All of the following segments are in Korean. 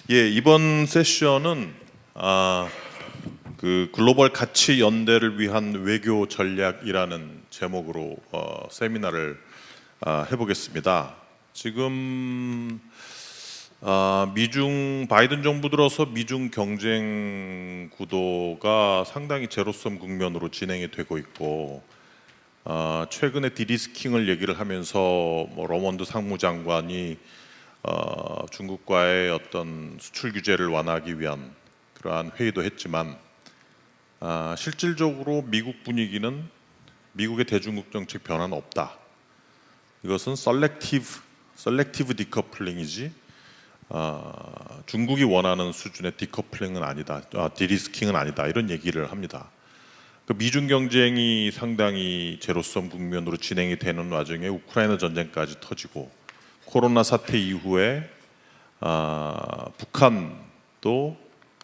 예, 이번 세션은 그 글로벌 가치 연대를 위한 외교 전략이라는 제목으로 세미나를 해보겠습니다. 지금 미중 바이든 정부 들어서 미중 경쟁 구도가 상당히 제로섬 국면으로 진행이 되고 있고, 최근에 디리스킹을 얘기를 하면서 러먼드 상무장관이 중국과의 어떤 수출 규제를 완화하기 위한 그러한 회의도 했지만, 실질적으로 미국 분위기는 미국의 대중국 정책 변화는 없다. 이것은 셀렉티브 디커플링이지 중국이 원하는 수준의 디커플링은 아니다, 디리스킹은 아니다, 이런 얘기를 합니다. 그 미중 경쟁이 상당히 제로섬 국면으로 진행이 되는 와중에 우크라이나 전쟁까지 터지고, 코로나 사태 이후에 북한도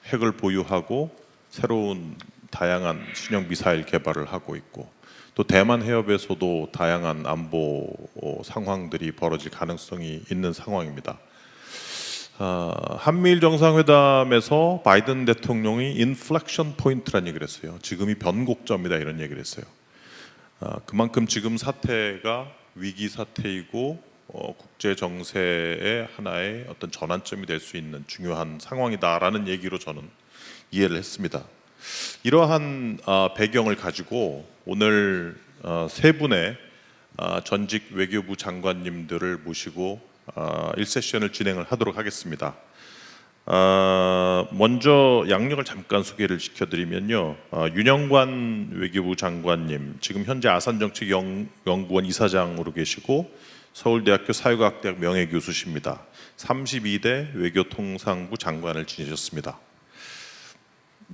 핵을 보유하고 새로운 다양한 신형 미사일 개발을 하고 있고, 또 대만 해협에서도 다양한 안보 상황들이 벌어질 가능성이 있는 상황입니다. 한미일 정상회담에서 바이든 대통령이 인플렉션 포인트라는 얘기를 했어요. 지금이 변곡점이다, 이런 얘기를 했어요. 그만큼 지금 사태가 위기 사태이고 국제 정세의 하나의 어떤 전환점이 될 수 있는 중요한 상황이다라는 얘기로 저는 이해를 했습니다. 이러한 배경을 가지고 오늘 세 분의 전직 외교부 장관님들을 모시고 1세션을 진행을 하도록 하겠습니다. 먼저 양력을 잠깐 소개를 시켜드리면요, 윤영관 외교부 장관님, 지금 현재 아산정책연구원 이사장으로 계시고 서울대학교 사회과학대학 명예교수십니다. 32대 외교통상부 장관을 지내셨습니다.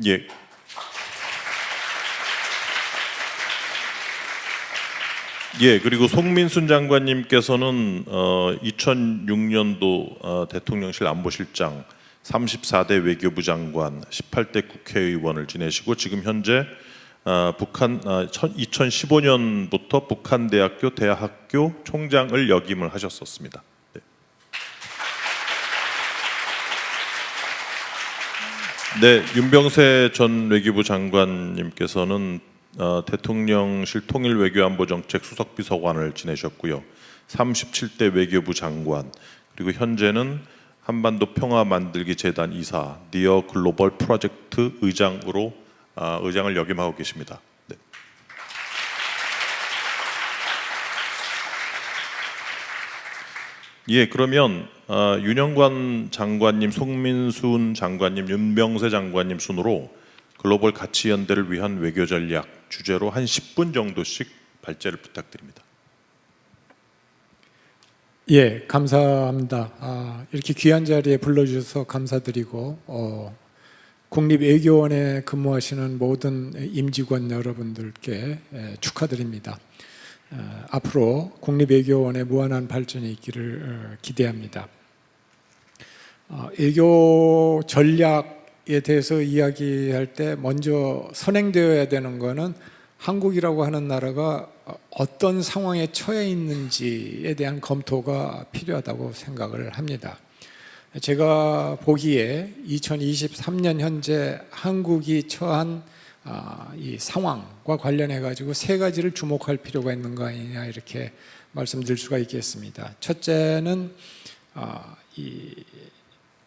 예. 예, 그리고 송민순 장관님께서는 2006년도 대통령실 안보실장, 34대 외교부 장관, 18대 국회의원을 지내시고, 지금 현재 2015년부터 북한대학교 대학교 총장을 역임을 하셨었습니다. 네, 윤병세 전 외교부 장관님께서는 대통령실 통일외교안보정책 수석비서관을 지내셨고요. 37대 외교부 장관, 그리고 현재는 한반도 평화만들기 재단 이사, 니어 글로벌 프로젝트 의장을 역임하고 계십니다. 네. 예, 그러면 윤영관 장관님, 송민순 장관님, 윤병세 장관님 순으로 글로벌 가치 연대를 위한 외교 전략 주제로 한 10분 정도씩 발제를 부탁드립니다. 예, 감사합니다. 이렇게 귀한 자리에 불러주셔서 감사드리고, 국립외교원에 근무하시는 모든 임직원 여러분들께 축하드립니다. 앞으로 국립외교원의 무한한 발전이 있기를 기대합니다. 외교 전략에 대해서 이야기할 때 먼저 선행되어야 되는 것은 한국이라고 하는 나라가 어떤 상황에 처해 있는지에 대한 검토가 필요하다고 생각을 합니다. 제가 보기에 2023년 현재 한국이 처한 이 상황과 관련해 가지고 세 가지를 주목할 필요가 있는 거 아니냐, 이렇게 말씀드릴 수가 있겠습니다. 첫째는 이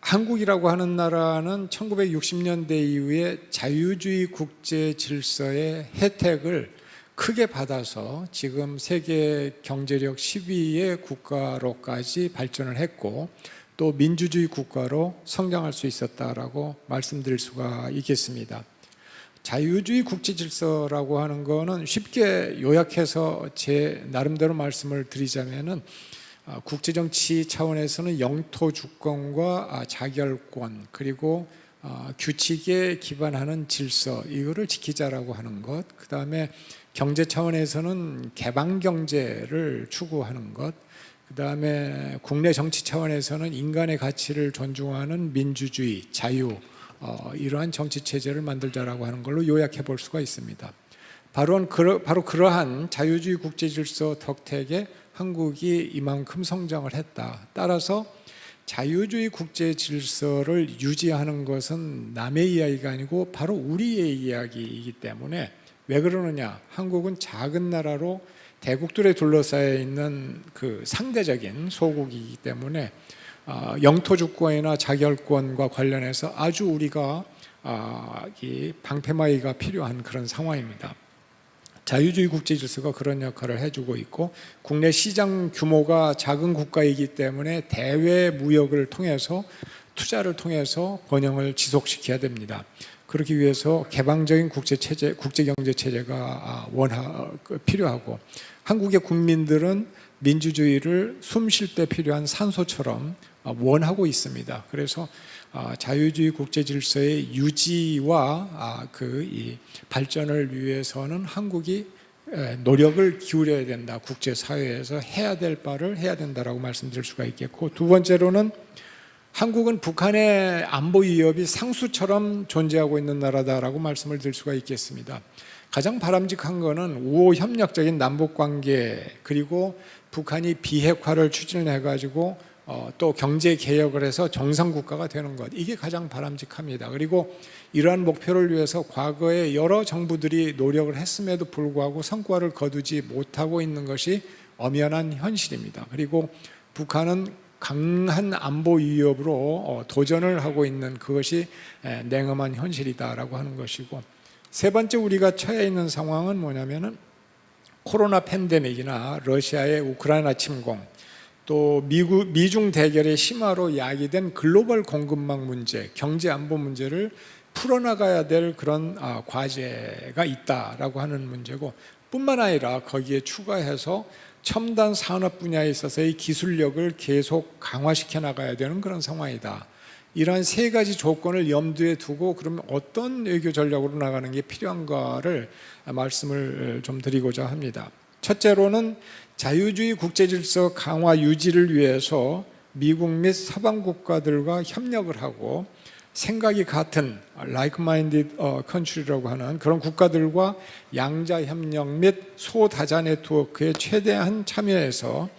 한국이라고 하는 나라는 1960년대 이후에 자유주의 국제 질서의 혜택을 크게 받아서 지금 세계 경제력 10위의 국가로까지 발전을 했고, 또 민주주의 국가로 성장할 수 있었다라고 말씀드릴 수가 있겠습니다. 자유주의 국제 질서라고 하는 거는 쉽게 요약해서 제 나름대로 말씀을 드리자면은, 국제정치 차원에서는 영토 주권과 자결권, 그리고 규칙에 기반하는 질서, 이거를 지키자라고 하는 것, 그 다음에 경제 차원에서는 개방 경제를 추구하는 것, 그 다음에 국내 정치 차원에서는 인간의 가치를 존중하는 민주주의, 자유, 이러한 정치 체제를 만들자라고 하는 걸로 요약해 볼 수가 있습니다. 바로 그러한 자유주의 국제 질서 덕택에 한국이 이만큼 성장을 했다. 따라서 자유주의 국제 질서를 유지하는 것은 남의 이야기가 아니고 바로 우리의 이야기이기 때문에, 왜 그러느냐? 한국은 작은 나라로 대국들에 둘러싸여 있는 그 상대적인 소국이기 때문에 영토 주권이나 자결권과 관련해서 아주 우리가 이 방패막이가 필요한 그런 상황입니다. 자유주의 국제 질서가 그런 역할을 해주고 있고, 국내 시장 규모가 작은 국가이기 때문에 대외 무역을 통해서, 투자를 통해서 번영을 지속시켜야 됩니다. 그렇기 위해서 개방적인 국제 경제 체제가 필요하고, 한국의 국민들은 민주주의를 숨 쉴 때 필요한 산소처럼 원하고 있습니다. 그래서 자유주의 국제 질서의 유지와 이 발전을 위해서는 한국이 노력을 기울여야 된다. 국제사회에서 해야 될 바를 해야 된다라고 말씀드릴 수가 있겠고, 두 번째로는 한국은 북한의 안보 위협이 상수처럼 존재하고 있는 나라다라고 말씀을 드릴 수가 있겠습니다. 가장 바람직한 것은 우호 협력적인 남북관계, 그리고 북한이 비핵화를 추진해가지고 또 경제 개혁을 해서 정상국가가 되는 것, 이게 가장 바람직합니다. 그리고 이러한 목표를 위해서 과거에 여러 정부들이 노력을 했음에도 불구하고 성과를 거두지 못하고 있는 것이 엄연한 현실입니다. 그리고 북한은 강한 안보 위협으로 도전을 하고 있는 그것이 냉엄한 현실이다라고 하는 것이고, 세 번째 우리가 처해 있는 상황은 뭐냐면은 코로나 팬데믹이나 러시아의 우크라이나 침공, 또 미중 대결의 심화로 야기된 글로벌 공급망 문제, 경제 안보 문제를 풀어나가야 될 그런 과제가 있다라고 하는 문제고, 뿐만 아니라 거기에 추가해서 첨단 산업 분야에 있어서의 기술력을 계속 강화시켜 나가야 되는 그런 상황이다. 이러한 세 가지 조건을 염두에 두고 그러면 어떤 외교 전략으로 나가는 게 필요한가를 말씀을 좀 드리고자 합니다. 첫째로는 자유주의 국제질서 강화 유지를 위해서 미국 및 서방 국가들과 협력을 하고, 생각이 같은 like-minded country라고 하는 그런 국가들과 양자 협력 및 소다자 네트워크에 최대한 참여해서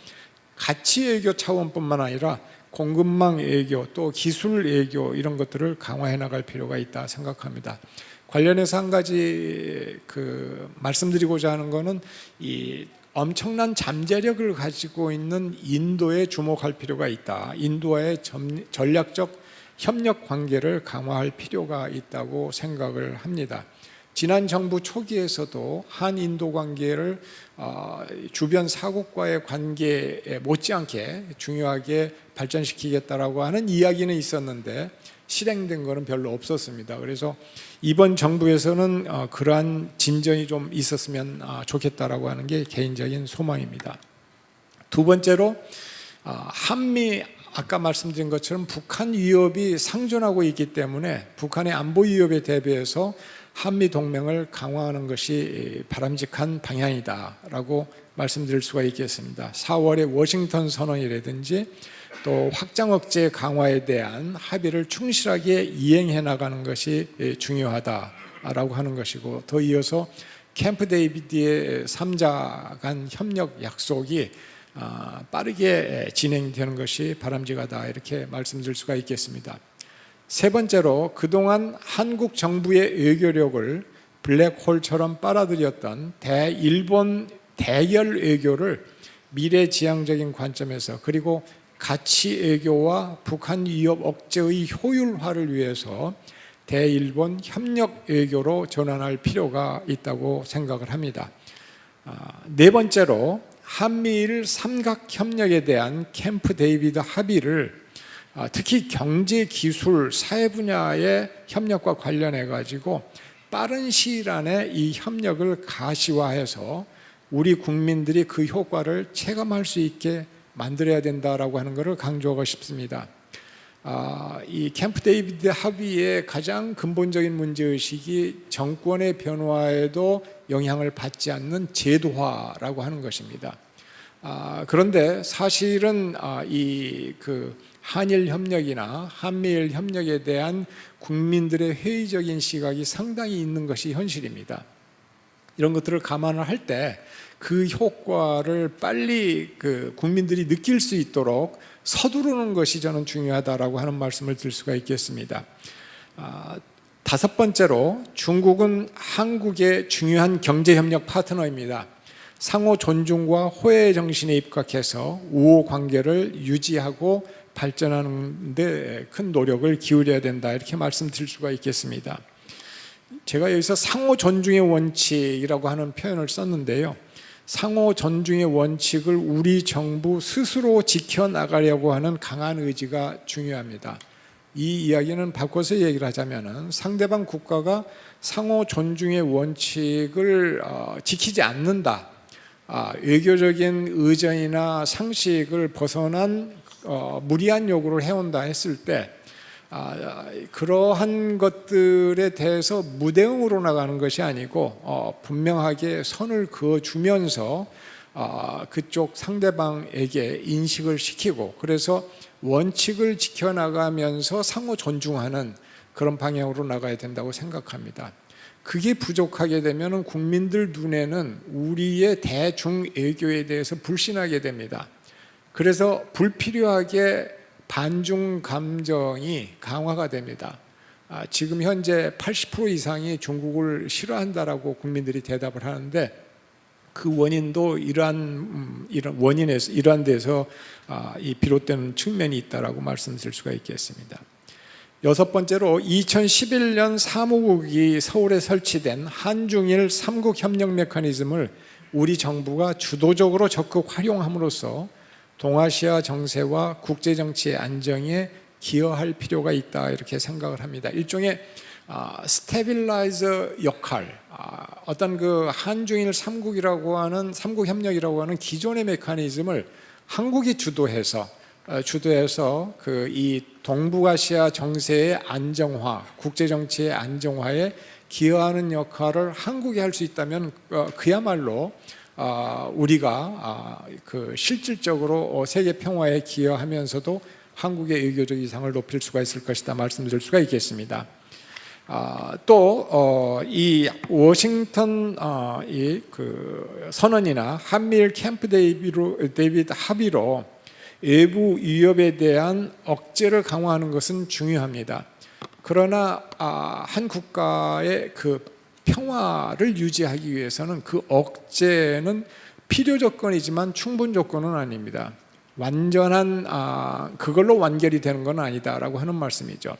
가치 외교 차원뿐만 아니라 공급망 외교, 또 기술 외교, 이런 것들을 강화해 나갈 필요가 있다 생각합니다. 관련해서 한 가지 말씀드리고자 하는 것은 이 엄청난 잠재력을 가지고 있는 인도에 주목할 필요가 있다. 인도와의 전략적 협력 관계를 강화할 필요가 있다고 생각을 합니다. 지난 정부 초기에서도 한인도 관계를 주변 사국과의 관계에 못지않게 중요하게 발전시키겠다라고 하는 이야기는 있었는데 실행된 것은 별로 없었습니다. 그래서 이번 정부에서는 그러한 진전이 좀 있었으면 좋겠다라고 하는 게 개인적인 소망입니다. 두 번째로 한미, 아까 말씀드린 것처럼 북한 위협이 상존하고 있기 때문에 북한의 안보 위협에 대비해서 한미 동맹을 강화하는 것이 바람직한 방향이다라고 말씀드릴 수가 있겠습니다. 4월의 워싱턴 선언이라든지 또 확장 억제 강화에 대한 합의를 충실하게 이행해 나가는 것이 중요하다라고 하는 것이고, 더 이어서 캠프 데이비드의 3자 간 협력 약속이 빠르게 진행되는 것이 바람직하다, 이렇게 말씀드릴 수가 있겠습니다. 세 번째로 그동안 한국 정부의 외교력을 블랙홀처럼 빨아들였던 대일본 대결 외교를 미래지향적인 관점에서, 그리고 가치 외교와 북한 위협 억제의 효율화를 위해서 대일본 협력 외교로 전환할 필요가 있다고 생각을 합니다. 네 번째로 한미일 삼각협력에 대한 캠프 데이비드 합의를 특히 경제, 기술, 사회 분야의 협력과 관련해 가지고 빠른 시일 안에 이 협력을 가시화해서 우리 국민들이 그 효과를 체감할 수 있게 만들어야 된다라고 하는 것을 강조하고 싶습니다. 이 캠프 데이비드 합의의 가장 근본적인 문제의식이 정권의 변화에도 영향을 받지 않는 제도화라고 하는 것입니다. 그런데 사실은 이 한일 협력이나 한미일 협력에 대한 국민들의 회의적인 시각이 상당히 있는 것이 현실입니다. 이런 것들을 감안을 할 때 그 효과를 빨리 그 국민들이 느낄 수 있도록 서두르는 것이 저는 중요하다라고 하는 말씀을 드릴 수가 있겠습니다. 다섯 번째로 중국은 한국의 중요한 경제협력 파트너입니다. 상호 존중과 호혜 정신에 입각해서 우호 관계를 유지하고 발전하는 데 큰 노력을 기울여야 된다, 이렇게 말씀드릴 수가 있겠습니다. 제가 여기서 상호 존중의 원칙이라고 하는 표현을 썼는데요. 상호 존중의 원칙을 우리 정부 스스로 지켜나가려고 하는 강한 의지가 중요합니다. 이 이야기는 바꿔서 얘기를 하자면 상대방 국가가 상호 존중의 원칙을 지키지 않는다, 외교적인 의전이나 상식을 벗어난 무리한 요구를 해온다 했을 때 그러한 것들에 대해서 무대응으로 나가는 것이 아니고 분명하게 선을 그어주면서 그쪽 상대방에게 인식을 시키고, 그래서 원칙을 지켜나가면서 상호 존중하는 그런 방향으로 나가야 된다고 생각합니다. 그게 부족하게 되면 국민들 눈에는 우리의 대중 외교에 대해서 불신하게 됩니다. 그래서 불필요하게 반중 감정이 강화가 됩니다. 지금 현재 80% 이상이 중국을 싫어한다라고 국민들이 대답을 하는데, 그 원인도 이러한 데서 비롯되는 측면이 있다라고 말씀드릴 수가 있겠습니다. 여섯 번째로 2011년 사무국이 서울에 설치된 한중일 3국 협력 메커니즘을 우리 정부가 주도적으로 적극 활용함으로써 동아시아 정세와 국제정치의 안정에 기여할 필요가 있다, 이렇게 생각을 합니다. 일종의 스테빌라이저 역할, 어떤 그 한중일 3국이라고 하는 3국 협력이라고 하는 기존의 메커니즘을 한국이 주도해서 그 이 동북아시아 정세의 안정화, 국제정치의 안정화에 기여하는 역할을 한국이 할 수 있다면 그야말로 우리가 그 실질적으로 세계 평화에 기여하면서도 한국의 외교적 위상을 높일 수가 있을 것이다 말씀드릴 수가 있겠습니다. 또 이 워싱턴 그 선언이나 한미일 캠프 데이비드 합의로 외부 위협에 대한 억제를 강화하는 것은 중요합니다. 그러나 한 국가의 그 평화를 유지하기 위해서는 그 억제는 필요 조건이지만 충분 조건은 아닙니다. 완전한 그걸로 완결이 되는 건 아니다라고 하는 말씀이죠.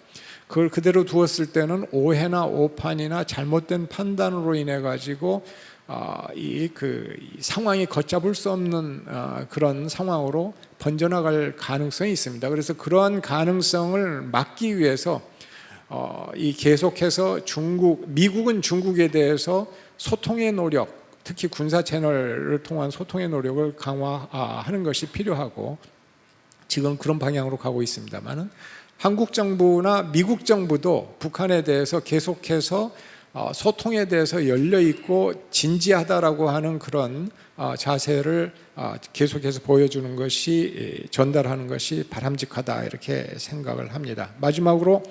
그걸 그대로 두었을 때는 오해나 오판이나 잘못된 판단으로 인해 가지고 이 상황이 걷잡을 수 없는 그런 상황으로 번져나갈 가능성이 있습니다. 그래서 그러한 가능성을 막기 위해서 계속해서 미국은 중국에 대해서 소통의 노력, 특히 군사 채널을 통한 소통의 노력을 강화하는 것이 필요하고, 지금 그런 방향으로 가고 있습니다만은 한국 정부나 미국 정부도 북한에 대해서 계속해서 소통에 대해서 열려 있고 진지하다라고 하는 그런 자세를 계속해서 보여주는 것이, 전달하는 것이 바람직하다, 이렇게 생각을 합니다. 마지막으로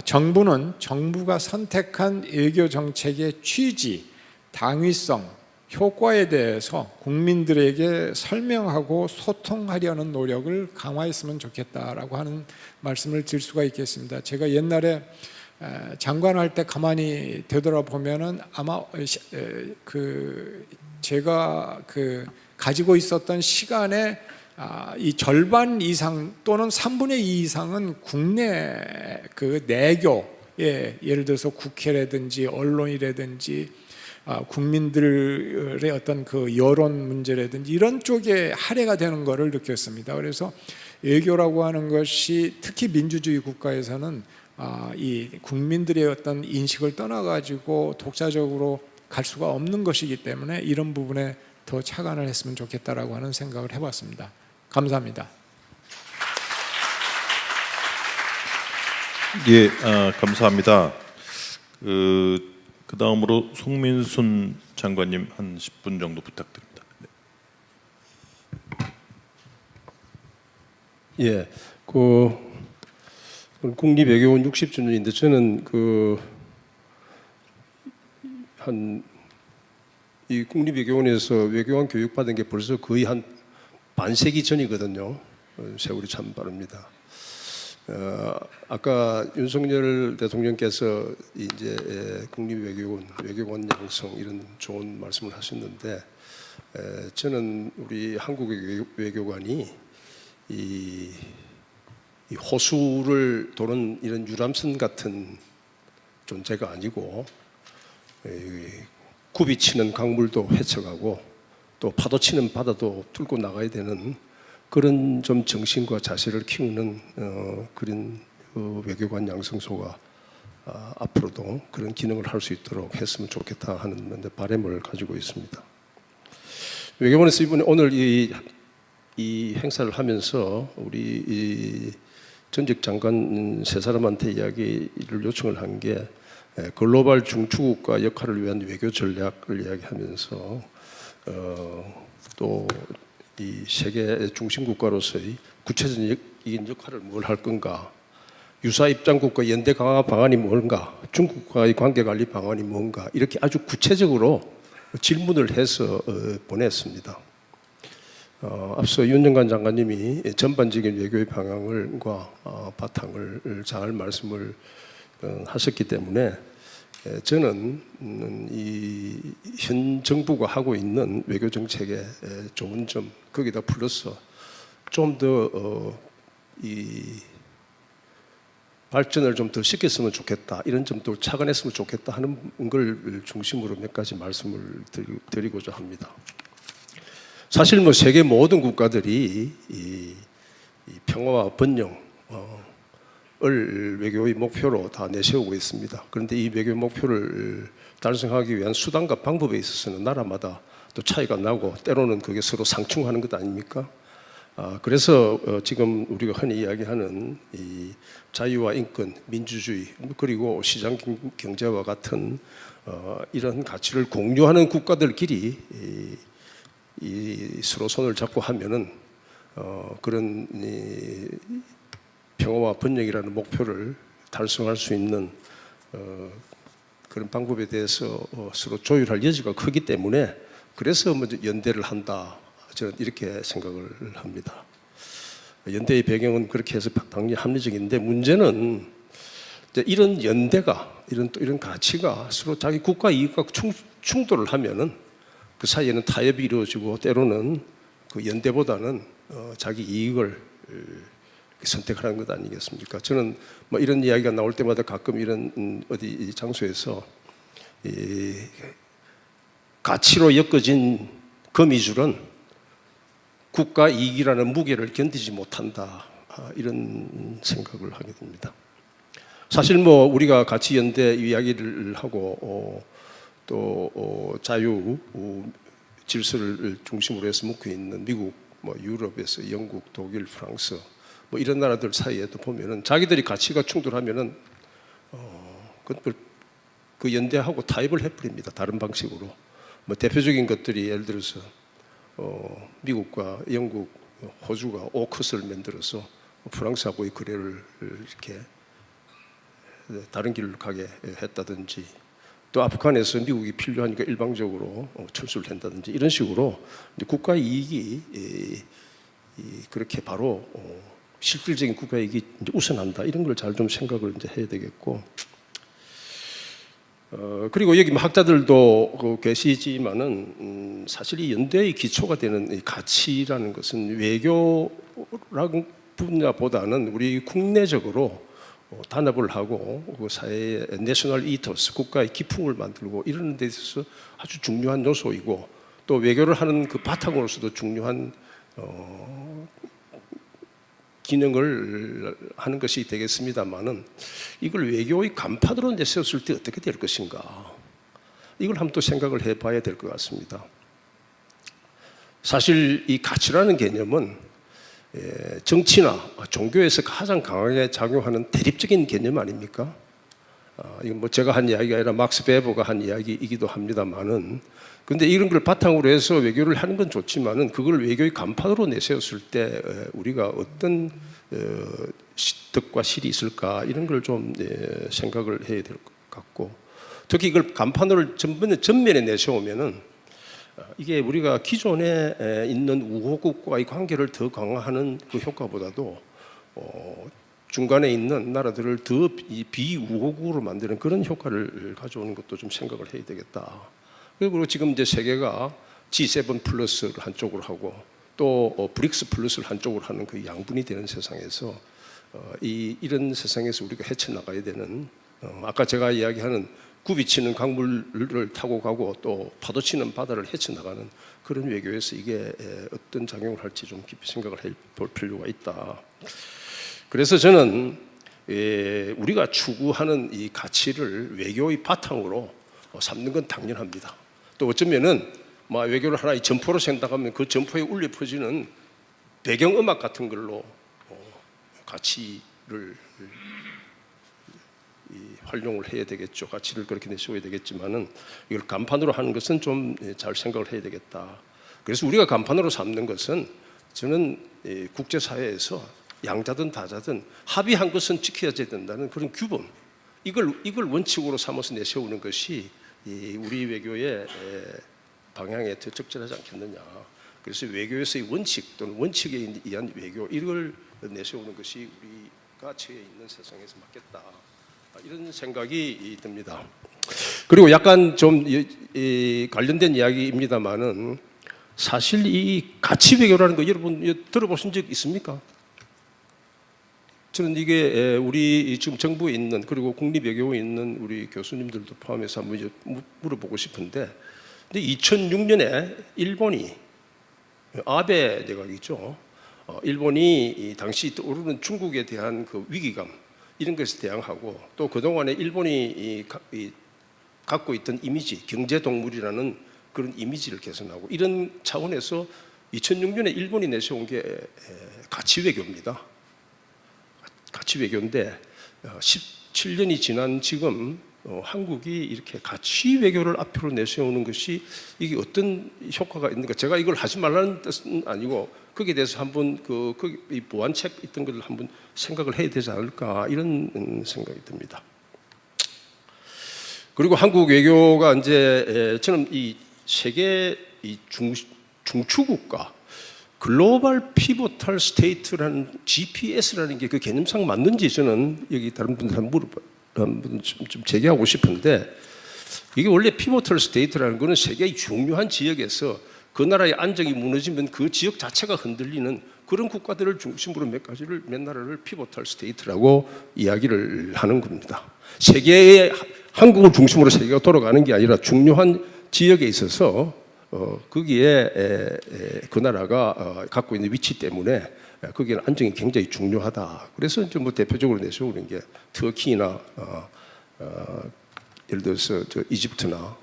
정부는 정부가 선택한 외교 정책의 취지, 당위성, 효과에 대해서 국민들에게 설명하고 소통하려는 노력을 강화했으면 좋겠다라고 하는 말씀을 드릴 수가 있겠습니다. 제가 옛날에 장관할 때 가만히 되돌아보면은 아마 제가 가지고 있었던 시간에 이 절반 이상 또는 3분의 2 이상은 국내 내교에, 예를 들어서 국회라든지 언론이라든지 국민들의 어떤 그 여론 문제라든지 이런 쪽에 할애가 되는 것을 느꼈습니다. 그래서 외교라고 하는 것이 특히 민주주의 국가에서는 이 국민들의 어떤 인식을 떠나가지고 독자적으로 갈 수가 없는 것이기 때문에 이런 부분에 더 착안을 했으면 좋겠다라고 하는 생각을 해봤습니다. 감사합니다. 예, 감사합니다. 그 다음으로 송민순 장관님 한 10분 정도 부탁드립니다. 네. 예, 국립외교원 60주년인데 저는 한 이 국립외교원에서 외교관 교육받은 게 벌써 거의 한 반세기 전이거든요. 세월이 참 빠릅니다. 아까 윤석열 대통령께서 이제 외교관 양성 이런 좋은 말씀을 하셨는데, 저는 우리 한국의 외교관이 이 호수를 도는 이런 유람선 같은 존재가 아니고, 굽이치는 강물도 헤쳐가고 또 파도치는 바다도 뚫고 나가야 되는 그런 좀 정신과 자세를 키우는 그런 외교관 양성소가 앞으로도 그런 기능을 할 수 있도록 했으면 좋겠다 하는 바람을 가지고 있습니다. 외교관에서 이번에 오늘 이 행사를 하면서 우리 이 전직 장관 세 사람한테 이야기를 요청을 한 게, 글로벌 중추국가 역할을 위한 외교 전략을 이야기하면서 또 이 세계 중심 국가로서의 구체적인 역할을 뭘 할 건가, 유사 입장국과 연대 강화 방안이 뭔가, 중국과의 관계 관리 방안이 뭔가, 이렇게 아주 구체적으로 질문을 해서 보냈습니다. 앞서 윤영관 장관님이 전반적인 외교의 방향과 바탕을 잘 말씀을 하셨기 때문에, 저는 이 현 정부가 하고 있는 외교 정책의 좋은 점, 거기다 플러스 좀 더 이 발전을 좀 더 시켰으면 좋겠다, 이런 점도 착안했으면 좋겠다 하는 걸 중심으로 몇 가지 말씀을 드리고자 합니다. 사실 뭐 세계 모든 국가들이 이 평화와 번영을 외교의 목표로 다 내세우고 있습니다. 그런데 이 외교 목표를 달성하기 위한 수단과 방법에 있어서는 나라마다 또 차이가 나고, 때로는 그게 서로 상충하는 것 아닙니까? 그래서 지금 우리가 흔히 이야기하는 이 자유와 인권, 민주주의, 그리고 시장 경제와 같은 이런 가치를 공유하는 국가들끼리 이 서로 손을 잡고 하면은 그런 평화와 번영이라는 목표를 달성할 수 있는 그런 방법에 대해서 서로 조율할 여지가 크기 때문에, 그래서 먼저 연대를 한다, 저는 이렇게 생각을 합니다. 연대의 배경은 그렇게 해서 당연히 합리적인데, 문제는 이런 연대가, 이런 가치가 서로 자기 국가 이익과 충돌을 하면은 그 사이에는 타협이 이루어지고, 때로는 그 연대보다는 자기 이익을 선택하는 것 아니겠습니까? 저는 뭐 이런 이야기가 나올 때마다 가끔 이런 어디 장소에서 이 가치로 엮어진 거미줄은 국가 이익이라는 무게를 견디지 못한다, 이런 생각을 하게 됩니다. 사실 뭐 우리가 가치 연대 이야기를 하고 또 자유 질서를 중심으로 해서 묶여 있는 미국, 뭐 유럽에서 영국, 독일, 프랑스, 뭐 이런 나라들 사이에도 보면은 자기들이 가치가 충돌하면은 그 연대하고 타협을 해버립니다. 다른 방식으로. 뭐 대표적인 것들이 예를 들어서 미국과 영국, 호주가 오컷을 만들어서 프랑스하고의 거래를 이렇게 다른 길로 가게 했다든지, 또 아프간에서 미국이 필요하니까 일방적으로 철수를 한다든지, 이런 식으로 국가 이익이 그렇게 바로 실질적인 국가 이익이 우선한다, 이런 걸 잘 좀 생각을 이제 해야 되겠고, 그리고 여기 학자들도 계시지만은 사실 이 연대의 기초가 되는 이 가치라는 것은 외교라는 분야보다는 우리 국내적으로 단합을 하고 그 사회의 내셔널 이터스, 국가의 기풍을 만들고 이런 데 있어서 아주 중요한 요소이고, 또 외교를 하는 그 바탕으로서도 중요한 기능을 하는 것이 되겠습니다만은, 이걸 외교의 간판으로 내세웠을 때 어떻게 될 것인가, 이걸 한번 또 생각을 해봐야 될 것 같습니다. 사실 이 가치라는 개념은 정치나 종교에서 가장 강하게 작용하는 대립적인 개념 아닙니까? 이건 뭐 제가 한 이야기가 아니라 막스 베버가 한 이야기이기도 합니다만은, 근데 이런 걸 바탕으로 해서 외교를 하는 건 좋지만은, 그걸 외교의 간판으로 내세웠을 때 우리가 어떤 덕과 실이 있을까, 이런 걸 좀 생각을 해야 될 것 같고, 특히 이걸 간판으로 전면에 내세우면은 이게 우리가 기존에 있는 우호국과의 관계를 더 강화하는 그 효과보다도 중간에 있는 나라들을 더 비우호국으로 만드는 그런 효과를 가져오는 것도 좀 생각을 해야 되겠다. 그리고 지금 이제 세계가 G7 플러스를 한쪽으로 하고 또 브릭스 플러스를 한쪽으로 하는 그 양분이 되는 세상에서 이런 세상에서 우리가 헤쳐나가야 되는 아까 제가 이야기하는 굽이치는 강물을 타고 가고 또 파도치는 바다를 헤쳐나가는 그런 외교에서 이게 어떤 작용을 할지 좀 깊이 생각을 해볼 필요가 있다. 그래서 저는 우리가 추구하는 이 가치를 외교의 바탕으로 삼는 건 당연합니다. 또 어쩌면은 외교를 하나의 점포로 생각하면 그 점포에 울려 퍼지는 배경음악 같은 걸로 가치를 활용을 해야 되겠죠. 가치를 그렇게 내세워야 되겠지만은 이걸 간판으로 하는 것은 좀 잘 생각을 해야 되겠다. 그래서 우리가 간판으로 삼는 것은 저는 국제사회에서 양자든 다자든 합의한 것은 지켜야 된다는 그런 규범, 이걸 원칙으로 삼아서 내세우는 것이 우리 외교의 방향에 더 적절하지 않겠느냐. 그래서 외교에서의 원칙 또는 원칙에 의한 외교, 이걸 내세우는 것이 우리가 처해 있는 세상에서 맞겠다, 이런 생각이 듭니다. 그리고 약간 좀 관련된 이야기입니다만은 사실 이 가치 외교라는 거 여러분 들어보신 적 있습니까? 저는 이게 우리 지금 정부에 있는 그리고 국립외교에 있는 우리 교수님들도 포함해서 한번 물어보고 싶은데, 근데 2006년에 일본이 아베 내각이죠. 일본이 당시 떠오르는 중국에 대한 그 위기감 이런 것에 대항하고 또 그동안에 일본이 갖고 있던 이미지, 경제동물이라는 그런 이미지를 개선하고 이런 차원에서 2006년에 일본이 내세운 게 가치 외교입니다. 가치 외교인데 17년이 지난 지금 한국이 이렇게 가치 외교를 앞으로 내세우는 것이 이게 어떤 효과가 있는가? 제가 이걸 하지 말라는 뜻은 아니고 거기에 대해서 한번 이 보완책 있던 걸 한번 생각을 해야 되지 않을까, 이런 생각이 듭니다. 그리고 한국 외교가 이제 저는 이 세계 중추국가 글로벌 피보탈 스테이트라는 GPS라는 게 그 개념상 맞는지 저는 여기 다른 분들한테 한번 좀 제기하고 싶은데, 이게 원래 피보탈 스테이트라는 거는 세계의 중요한 지역에서 그 나라의 안정이 무너지면 그 지역 자체가 흔들리는 그런 국가들을 중심으로 몇 나라를 피보탈 스테이트라고 이야기를 하는 겁니다. 세계의 한국을 중심으로 세계가 돌아가는 게 아니라 중요한 지역에 있어서 거기에 그 나라가 갖고 있는 위치 때문에 거기에는 안정이 굉장히 중요하다. 그래서 이제 대표적으로 내세우는 게 터키나 예를 들어서 이집트나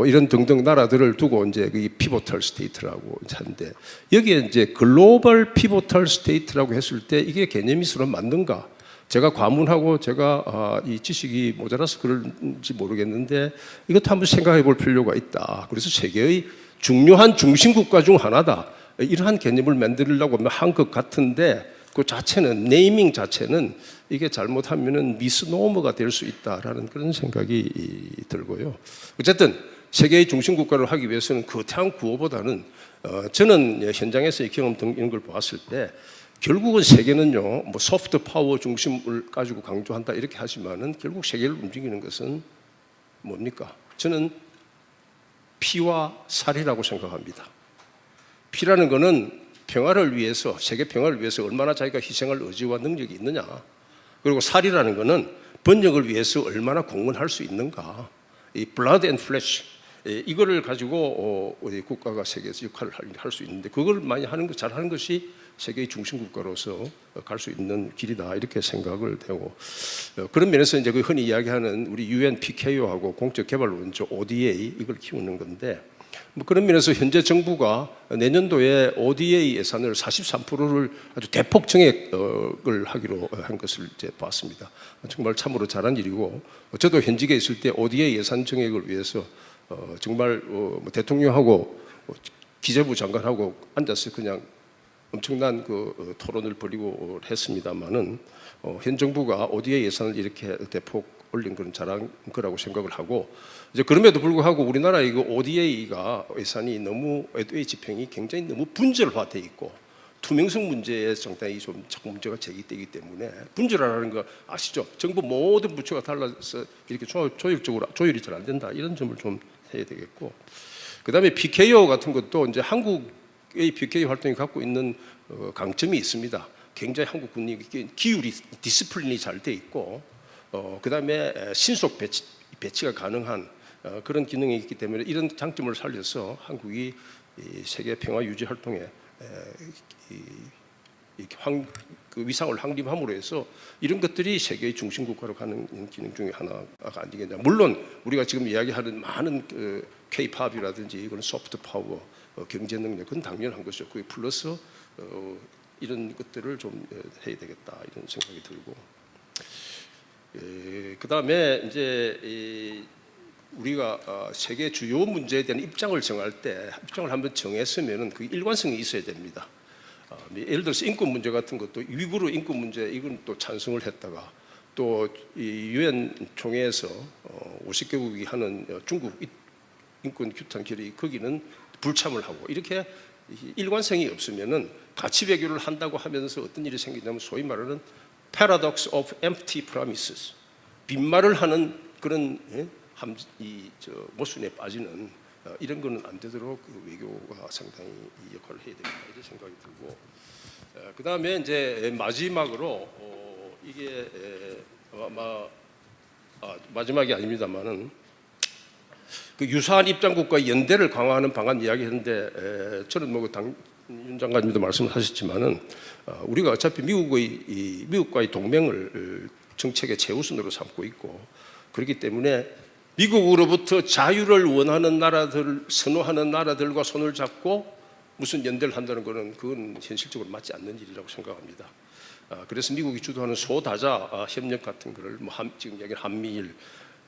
이런 등등 나라들을 두고 이제 이 피보탈 스테이트라고 하는데, 여기에 이제 글로벌 피보탈 스테이트라고 했을 때 이게 개념이 서로 맞는가? 제가 과문하고 제가 이 지식이 모자라서 그런지 모르겠는데 이것도 한번 생각해 볼 필요가 있다. 그래서 세계의 중요한 중심국가 중 하나다, 이러한 개념을 만들려고 한 것 같은데, 그 자체는 네이밍 자체는 이게 잘못하면은 미스노머가 될 수 있다라는 그런 생각이 들고요. 어쨌든 세계의 중심국가를 하기 위해서는 거대한 구호보다는 저는 현장에서의 경험 등 이런 걸 보았을 때 결국은 세계는요, 소프트 파워 중심을 가지고 강조한다 이렇게 하지만은 결국 세계를 움직이는 것은 뭡니까? 저는 피와 살이라고 생각합니다. 피라는 것은 평화를 위해서, 세계 평화를 위해서 얼마나 자기가 희생할 의지와 능력이 있느냐, 그리고 살이라는 것은 번영을 위해서 얼마나 공헌할 수 있는가, 이 blood and flesh, 이거를 가지고 우리 국가가 세계에서 역할을 할 수 있는데, 그걸 많이 잘 하는 것이 세계의 중심 국가로서 갈 수 있는 길이다, 이렇게 생각을 되고, 그런 면에서 이제 그 흔히 이야기하는 우리 UN PKO하고 공적 개발 원조 ODA 이걸 키우는 건데, 그런 면에서 현재 정부가 내년도에 ODA 예산을 43%를 아주 대폭 증액을 하기로 한 것을 이제 봤습니다. 정말 참으로 잘한 일이고, 저도 현직에 있을 때 ODA 예산 증액을 위해서 정말 대통령하고 기재부 장관하고 앉아서 그냥 엄청난 토론을 벌이고 했습니다만은 현 정부가 ODA 예산을 이렇게 대폭 올린 그런 잘한 거라고 생각을 하고 이제 그럼에도 불구하고 우리나라 이거 ODA가 예산이 너무 ODA 집행이 굉장히 너무 분절화돼 있고 투명성 문제에 상당히 좀 자꾸 문제가 제기되기 때문에 분절화라는 거 아시죠? 정부 모든 부처가 달라서 이렇게 조직적으로 조율이 잘 안 된다 이런 점을 좀 해야 되겠고 그다음에 PKO 같은 것도 이제 한국의 PKO 활동이 갖고 있는 강점이 있습니다. 굉장히 한국 군이 기율이 디스플린이 잘 돼 있고 그다음에 신속 배치가 가능한 그런 기능이 있기 때문에 이런 장점을 살려서 한국이 이 세계 평화 유지 활동에 그 위상을 확립함으로 해서 이런 것들이 세계의 중심 국가로 가는 기능 중에 하나가 아니겠냐. 물론 우리가 지금 이야기하는 많은 K-팝이라든지 이건 소프트 파워, 경제 능력 그건 당연한 것이죠. 그게 플러스 이런 것들을 좀 해야 되겠다 이런 생각이 들고. 그다음에 이제 우리가 세계 주요 문제에 대한 입장을 정할 때 입장을 한번 정했으면은 그 일관성이 있어야 됩니다. 예를 들어서 인권 문제 같은 것도 위구르 인권 문제 이건 또 찬성을 했다가 또 유엔 총회에서 50개국이 하는 중국 인권 규탄 결의 거기는 불참을 하고 이렇게 일관성이 없으면은 가치 외교를 한다고 하면서 어떤 일이 생기냐면 소위 말하는 paradox of empty promises 빈말을 하는 그런 모순에 빠지는 이런 거는 안 되도록 그 외교가 상당히 이 역할을 해야 됩니다. 이런 생각이 들고 그 다음에 이제 마지막으로 이게 아마 마지막이 아닙니다만은 그 유사한 입장국과 연대를 강화하는 방안 이야기했는데 저는 뭐 윤 장관님도 말씀하셨지만은 우리가 어차피 미국과의 동맹을 정책의 최우선으로 삼고 있고 그렇기 때문에 미국으로부터 자유를 원하는 나라들 선호하는 나라들과 손을 잡고 무슨 연대를 한다는 것은 그건 현실적으로 맞지 않는 일이라고 생각합니다. 그래서 미국이 주도하는 소다자 협력 같은 거를 뭐 지금 얘기한 한미일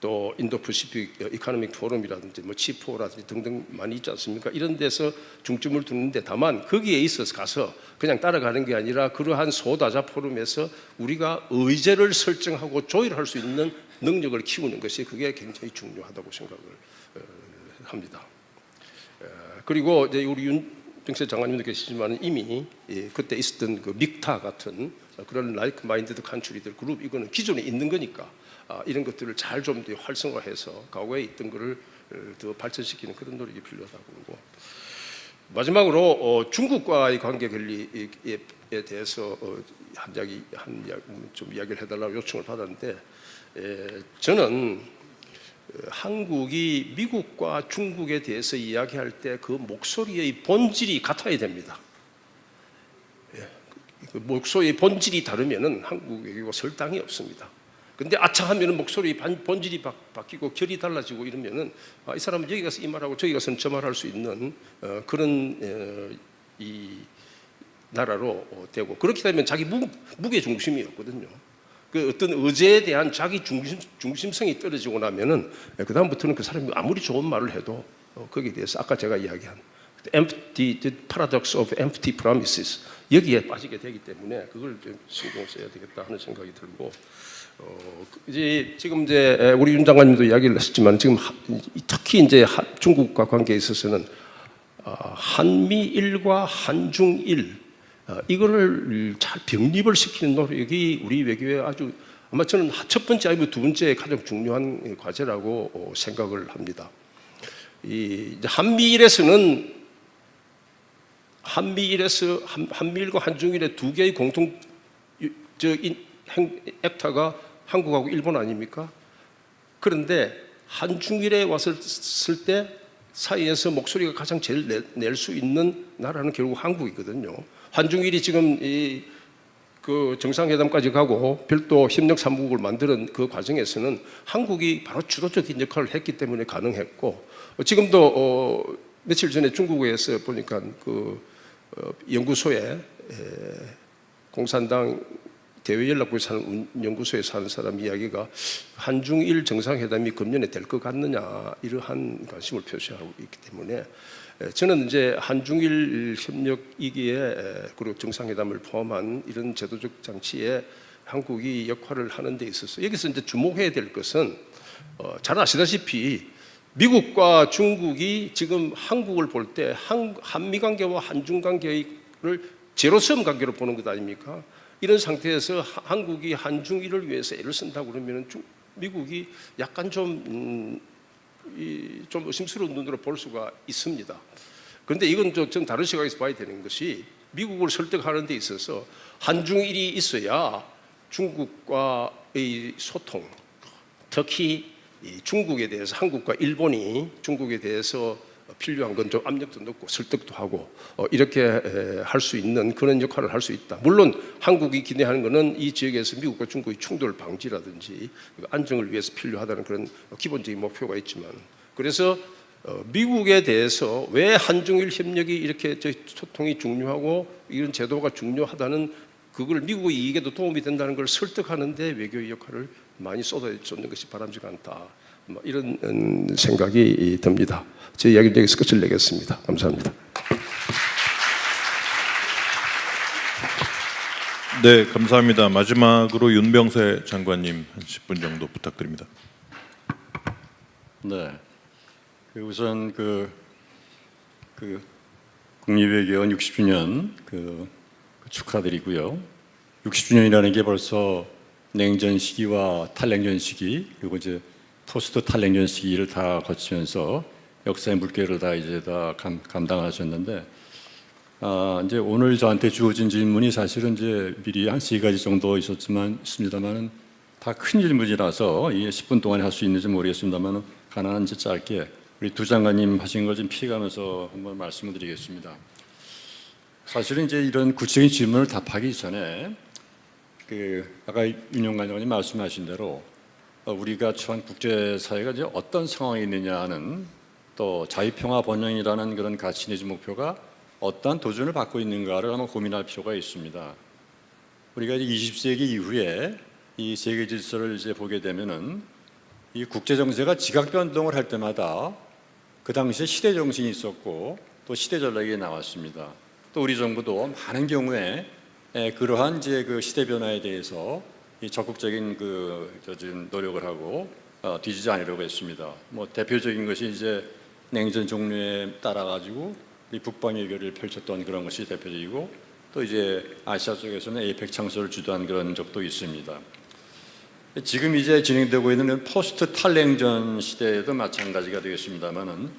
또 인도퍼시픽 이코노믹 포럼이라든지 뭐 치포라든지 등등 많이 있지 않습니까? 이런 데서 중점을 두는데 다만 거기에 있어서 가서 그냥 따라가는 게 아니라 그러한 소다자 포럼에서 우리가 의제를 설정하고 조율할 수 있는 능력을 키우는 것이 그게 굉장히 중요하다고 생각을 합니다. 그리고 이제 우리 윤정세 장관님도 계시지만 이미 그때 있었던 그 믹타 같은 그런 라이크 마인드드 컨트리들 그룹 이거는 기존에 있는 거니까 이런 것들을 잘 좀 더 활성화해서 과거에 있던 것을 더 발전시키는 그런 노력이 필요하다고 그러고 마지막으로 중국과의 관계 관리에 대해서 좀 이야기를 해달라고 요청을 받았는데 저는 한국이 미국과 중국에 대해서 이야기할 때 그 목소리의 본질이 같아야 됩니다. 그 목소리의 본질이 다르면은 한국 외교가 설당이 없습니다. 근데 아차 하면은 목소리 본질이 바뀌고 결이 달라지고 이러면은 이 사람은 여기 가서 이 말하고 저기 가서는 저 말할 수 있는 그런 이 나라로 되고 그렇게 되면 자기 무게 중심이었거든요. 그 어떤 의제에 대한 자기 중심성이 떨어지고 나면은 그 다음부터는 그 사람이 아무리 좋은 말을 해도 거기에 대해서 아까 제가 이야기한 the paradox of empty promises 여기에 빠지게 되기 때문에 그걸 좀 신경 써야 되겠다 하는 생각이 들고 이제 지금 이제 우리 윤 장관님도 이야기를 하셨지만 지금 특히 이제 중국과 관계에 있어서는 한미일과 한중일 이거를 잘 병립을 시키는 노력이 우리 외교에 아주 아마 저는 첫 번째 아니면 두 번째 가장 중요한 과제라고 생각을 합니다. 이 한미일과 한중일의 두 개의 공통 액터가 한국하고 일본 아닙니까? 그런데 한중일에 왔을 때 사이에서 목소리가 가장 제일 낼 수 있는 나라는 결국 한국이거든요. 한중일이 지금 그 정상회담까지 가고 별도 협력 사무국을 만드는 그 과정에서는 한국이 바로 주도적인 역할을 했기 때문에 가능했고 지금도 며칠 전에 중국에서 보니까 그 연구소에 공산당 대외연락부에 사는 연구소에 사는 사람 이야기가 한중일 정상회담이 금년에 될 것 같느냐 이러한 관심을 표시하고 있기 때문에 저는 이제 한중일 협력 이기에 그리고 정상회담을 포함한 이런 제도적 장치에 한국이 역할을 하는 데 있어서 여기서 이제 주목해야 될 것은 잘 아시다시피 미국과 중국이 지금 한국을 볼 때 한미 관계와 한중 관계를 제로섬 관계로 보는 것 아닙니까? 이런 상태에서 한국이 한중일을 위해서 애를 쓴다고 그러면 미국이 약간 좀 의심스러운 눈으로 볼 수가 있습니다. 그런데 이건 좀 다른 시각에서 봐야 되는 것이 미국을 설득하는 데 있어서 한중일이 있어야 중국과의 소통, 특히 중국에 대해서 한국과 일본이 중국에 대해서 필요한 건 좀 압력도 넣고 설득도 하고 이렇게 할 수 있는 그런 역할을 할 수 있다. 물론 한국이 기대하는 것은 이 지역에서 미국과 중국의 충돌 방지라든지 안정을 위해서 필요하다는 그런 기본적인 목표가 있지만, 그래서 미국에 대해서 왜 한중일 협력이 이렇게 소통이 중요하고 이런 제도가 중요하다는 그걸 미국의 이익에도 도움이 된다는 걸 설득하는 데 외교의 역할을 많이 쏟아놓는 것이 바람직하지 않다, 이런 생각이 듭니다. 제 이야기는 여기서 끝을 내겠습니다. 감사합니다. 네, 감사합니다. 마지막으로 윤병세 장관님 한 10분 정도 부탁드립니다. 네, 우선 국립외교원 60주년 축하드리고요. 60주년이라는 게 벌써 냉전 시기와 탈냉전 시기, 그리고 이제 포스트 탈냉전 시기를 다 거치면서 역사의 물결을 다 감당하셨는데, 이제 오늘 저한테 주어진 질문이 사실은 이제 미리 한 3가지 정도 있습니다만은 다 큰 질문이라서 이게 10분 동안에 할 수 있는지 모르겠습니다만은 가능한 이제 짧게 우리 두 장관님 하신 걸 좀 피해가면서 한번 말씀을 드리겠습니다. 사실은 이제 이런 구체적인 질문을 답하기 전에 아까 윤영관 장관님 말씀하신 대로 우리가 처한 국제사회가 이제 어떤 상황에 있느냐 하는, 또 자유평화 번영이라는 그런 가치 내지 목표가 어떠한 도전을 받고 있는가를 한번 고민할 필요가 있습니다. 우리가 이제 20세기 이후에 이 세계 질서를 이제 보게 되면은 이 국제 정세가 지각 변동을 할 때마다 그 당시에 시대 정신이 있었고 또 시대 전략이 나왔습니다. 또 우리 정부도 많은 경우에 그러한 이제 그 시대 변화에 대해서 이 적극적인 지금 노력을 하고 뒤지지 않으려고 했습니다. 뭐 대표적인 것이 이제 냉전 종료에 따라 가지고 이 북방 외교를 펼쳤던 그런 것이 대표적이고, 또 이제 아시아 쪽에서는 에이펙 창설을 주도한 그런 적도 있습니다. 지금 이제 진행되고 있는 포스트 탈냉전 시대에도 마찬가지가 되겠습니다만은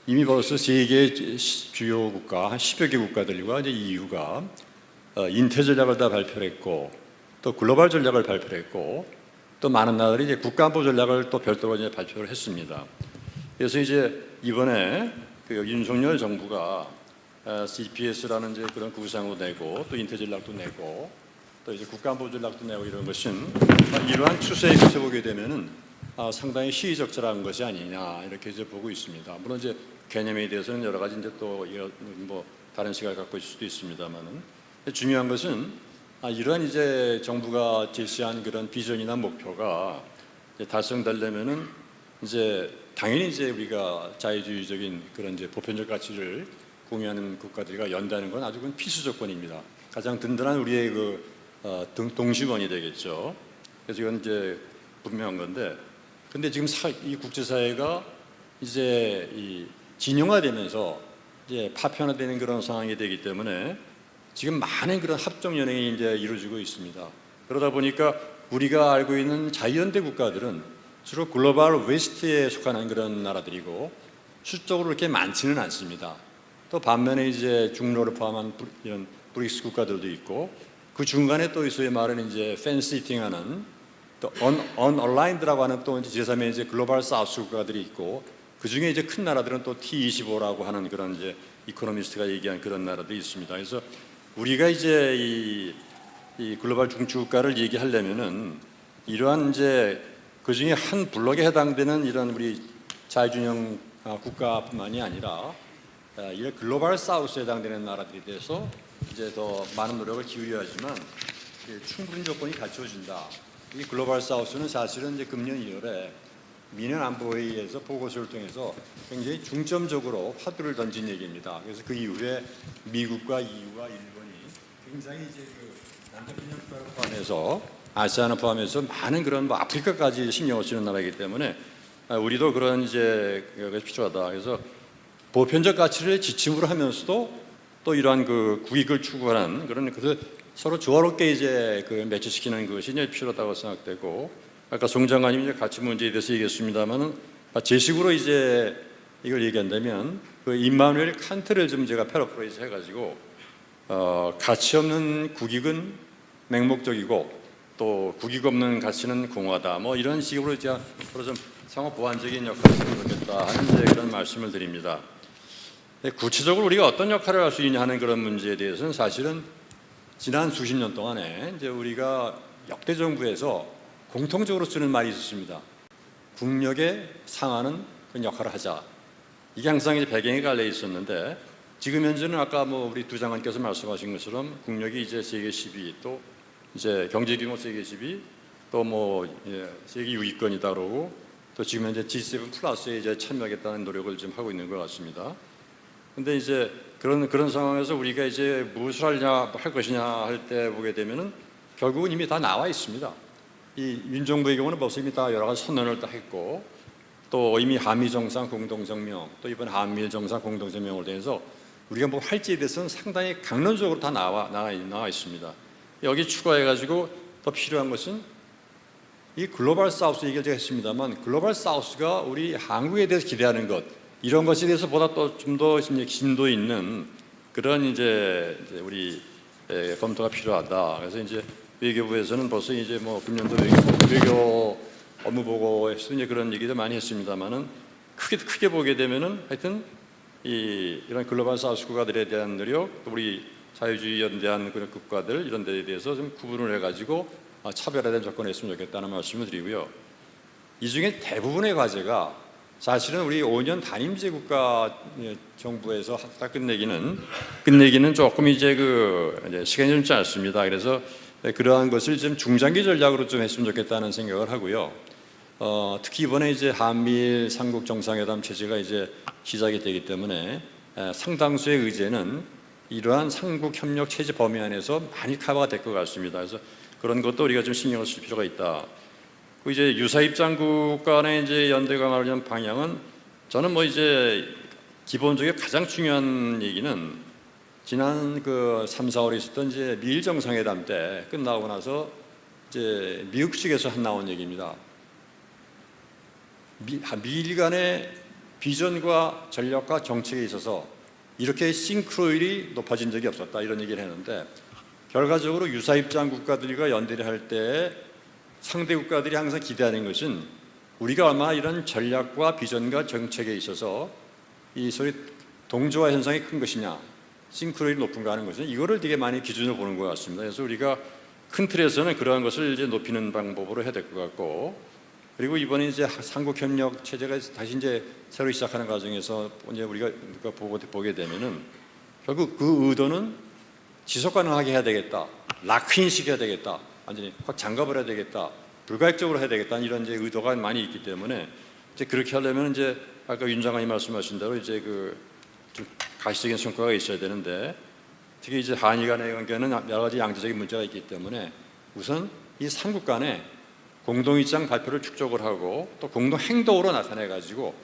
이미 벌써 세계 주요 국가 한 10여 개 국가들과 이제 EU가 인태 전략을 다 발표를 했고, 또 글로벌 전략을 발표를 했고, 또 많은 나라들이 이제 국가안보 전략을 또 별도로 이제 발표를 했습니다. 그래서 이제 이번에 윤석열 정부가 CPS라는 이제 그런 구상도 내고, 또 인태 전략도 내고, 또 이제 국가안보 전략도 내고, 이런 것은 이러한 추세에 비춰보게 되면은 상당히 시의적절한 것이 아니냐, 이렇게 이제 보고 있습니다. 물론 이제 개념에 대해서는 여러 가지 이제 또 뭐 다른 시각을 갖고 있을 수도 있습니다만은, 중요한 것은 이러한 이제 정부가 제시한 그런 비전이나 목표가 이제 달성되려면은 이제 당연히 이제 우리가 자유주의적인 그런 이제 보편적 가치를 공유하는 국가들과 연대하는 건 아주 필수 조건입니다. 가장 든든한 우리의 동심원이 되겠죠. 그래서 이건 이제 분명한 건데, 근데 지금 이 국제사회가 이제 이 진영화되면서 이제 파편화되는 그런 상황이 되기 때문에 지금 많은 그런 합종연행이 이제 이루어지고 있습니다. 그러다 보니까 우리가 알고 있는 자유연대 국가들은 주로 글로벌 웨스트에 속하는 그런 나라들이고 수적으로 그렇게 많지는 않습니다. 또 반면에 이제 중로를 포함한 이런 브릭스 국가들도 있고, 그 중간에 또 소위 말하는 이제 펜시팅하는 또 언얼라인드라고 하는 또 이제 제3의 이제 글로벌 사우스 국가들이 있고, 그 중에 이제 큰 나라들은 또 T25라고 하는 그런 이제 이코노미스트가 얘기한 그런 나라도 있습니다. 그래서 우리가 이제 이 글로벌 중추 국가를 얘기하려면은 이러한 이제 그 중에 한 블록에 해당되는 이런 우리 자유준영 국가뿐만이 아니라 이 글로벌 사우스에 해당되는 나라들에 대해서 이제 더 많은 노력을 기울여야지만 충분한 조건이 갖춰진다. 이 글로벌 사우스는 사실은 이제 금년 2월에 민원 안보회의에서 보고서를 통해서 굉장히 중점적으로 화두를 던진 얘기입니다. 그래서 그 이후에 미국과 EU와 일본이 굉장히 이제 그 남북 균형 국가를 포함해서 아시아나 포함해서 많은 그런 뭐 아프리카까지 신경을 쓰는 나라이기 때문에 우리도 그런 이제 것이 필요하다. 그래서 보편적 가치를 지침으로 하면서도 또 이러한 그 국익을 추구하는 그런 그래서 서로 조화롭게 이제 그 매치시키는 것이 이제 필요하다고 생각되고 아까 송 장관님이 이제 가치 문제에 대해서 얘기했습니다만은 제 식으로 이제 이걸 얘기한다면 그 임마누엘 칸트를 좀 제가 패러프레이즈 해가지고 가치 없는 국익은 맹목적이고 또 국익 없는 가치는 공허하다. 뭐 이런 식으로 이제 앞으로 좀 상호 보완적인 역할을 했으면 좋겠다 하는 이제 그런 말씀을 드립니다. 구체적으로 우리가 어떤 역할을 할 수 있냐 하는 그런 문제에 대해서는 사실은 지난 수십 년 동안에 이제 우리가 역대 정부에서 공통적으로 쓰는 말이 있었습니다. 국력에 상하는 그런 역할을 하자. 이게 항상 이제 배경에 깔려 있었는데 지금 현재는 아까 뭐 우리 두 장관께서 말씀하신 것처럼 국력이 이제 세계 10위 또 이제 경제 규모 세계 10위 또 뭐 세계 6위권이다 그러고 또 지금 현재 G7 플러스에 이제 참여하겠다는 노력을 좀 하고 있는 것 같습니다. 근데 이제 그런 상황에서 우리가 이제 무엇을 할 것이냐 할 때 보게 되면은 결국은 이미 다 나와 있습니다. 이 윤 정부의 경우는 벌써 이미 다 여러 가지 선언을 다 했고 또 이미 한미 정상 공동성명 또 이번 한미일 정상 공동성명을 통해서 우리가 뭐 할지에 대해서는 상당히 강론적으로 다 나와 있습니다. 여기 추가해가지고 더 필요한 것은 이 글로벌 사우스 얘기를 제가 했습니다만 글로벌 사우스가 우리 한국에 대해서 기대하는 것 이런 것에 대해서 보다 또 좀 더 심도 있는 그런 이제 우리 검토가 필요하다. 그래서 이제 외교부에서는 벌써 이제 뭐 금년도 외교 업무 보고에서 이제 그런 얘기도 많이 했습니다만은 크게 보게 되면은 하여튼 이런 글로벌 사우스 국가들에 대한 노력, 또 우리 자유주의 연대한 그런 국가들 이런 데에 대해서 좀 구분을 해가지고 차별화된 조건을 했으면 좋겠다는 말씀을 드리고요. 이 중에 대부분의 과제가 사실은 우리 5년 단임제 국가 정부에서 다 끝내기는 조금 이제 이제 시간이 좀 짧습니다. 그래서 그러한 것을 좀 중장기 전략으로 좀 했으면 좋겠다는 생각을 하고요. 특히 이번에 이제 한미일 삼국 정상회담 체제가 이제 시작이 되기 때문에 상당수의 의제는 이러한 삼국 협력 체제 범위 안에서 많이 커버가 될 것 같습니다. 그래서 그런 것도 우리가 좀 신경을 쓸 필요가 있다. 그 이제 유사 입장국 간의 이제 연대 강화를 위한 방향은 저는 뭐 이제 기본적으로 가장 중요한 얘기는 지난 3, 4월에 있었던 이제 미일 정상회담 때 끝나고 나서 이제 미국 측에서 나온 얘기입니다. 미일 간의 비전과 전략과 정책에 있어서 이렇게 싱크로율이 높아진 적이 없었다 이런 얘기를 했는데 결과적으로 유사 입장 국가들과 연대를 할 때 상대 국가들이 항상 기대하는 것은 우리가 얼마나 이런 전략과 비전과 정책에 있어서 이 소위 동조화 현상이 큰 것이냐 싱크로율이 높은가 하는 것은 이거를 되게 많이 기준으로 보는 것 같습니다. 그래서 우리가 큰 틀에서는 그러한 것을 이제 높이는 방법으로 해야 될 것 같고 그리고 이번에 이제 삼국 협력 체제가 다시 이제 새로 시작하는 과정에서 이제 우리가 보게 되면은 결국 그 의도는 지속 가능하게 해야 되겠다, 락인 시켜야 되겠다, 완전히 확 잠가버려야 되겠다, 불가역적으로 해야 되겠다 이런 이제 의도가 많이 있기 때문에 이제 그렇게 하려면 이제 아까 윤 장관이 말씀하신 대로 이제 좀 가시적인 성과가 있어야 되는데 특히 이제 한일 간의 관계는 여러 가지 양대적인 문제가 있기 때문에 우선 이 삼국 간에 공동 입장 발표를 축적을 하고 또 공동 행동으로 나타내 가지고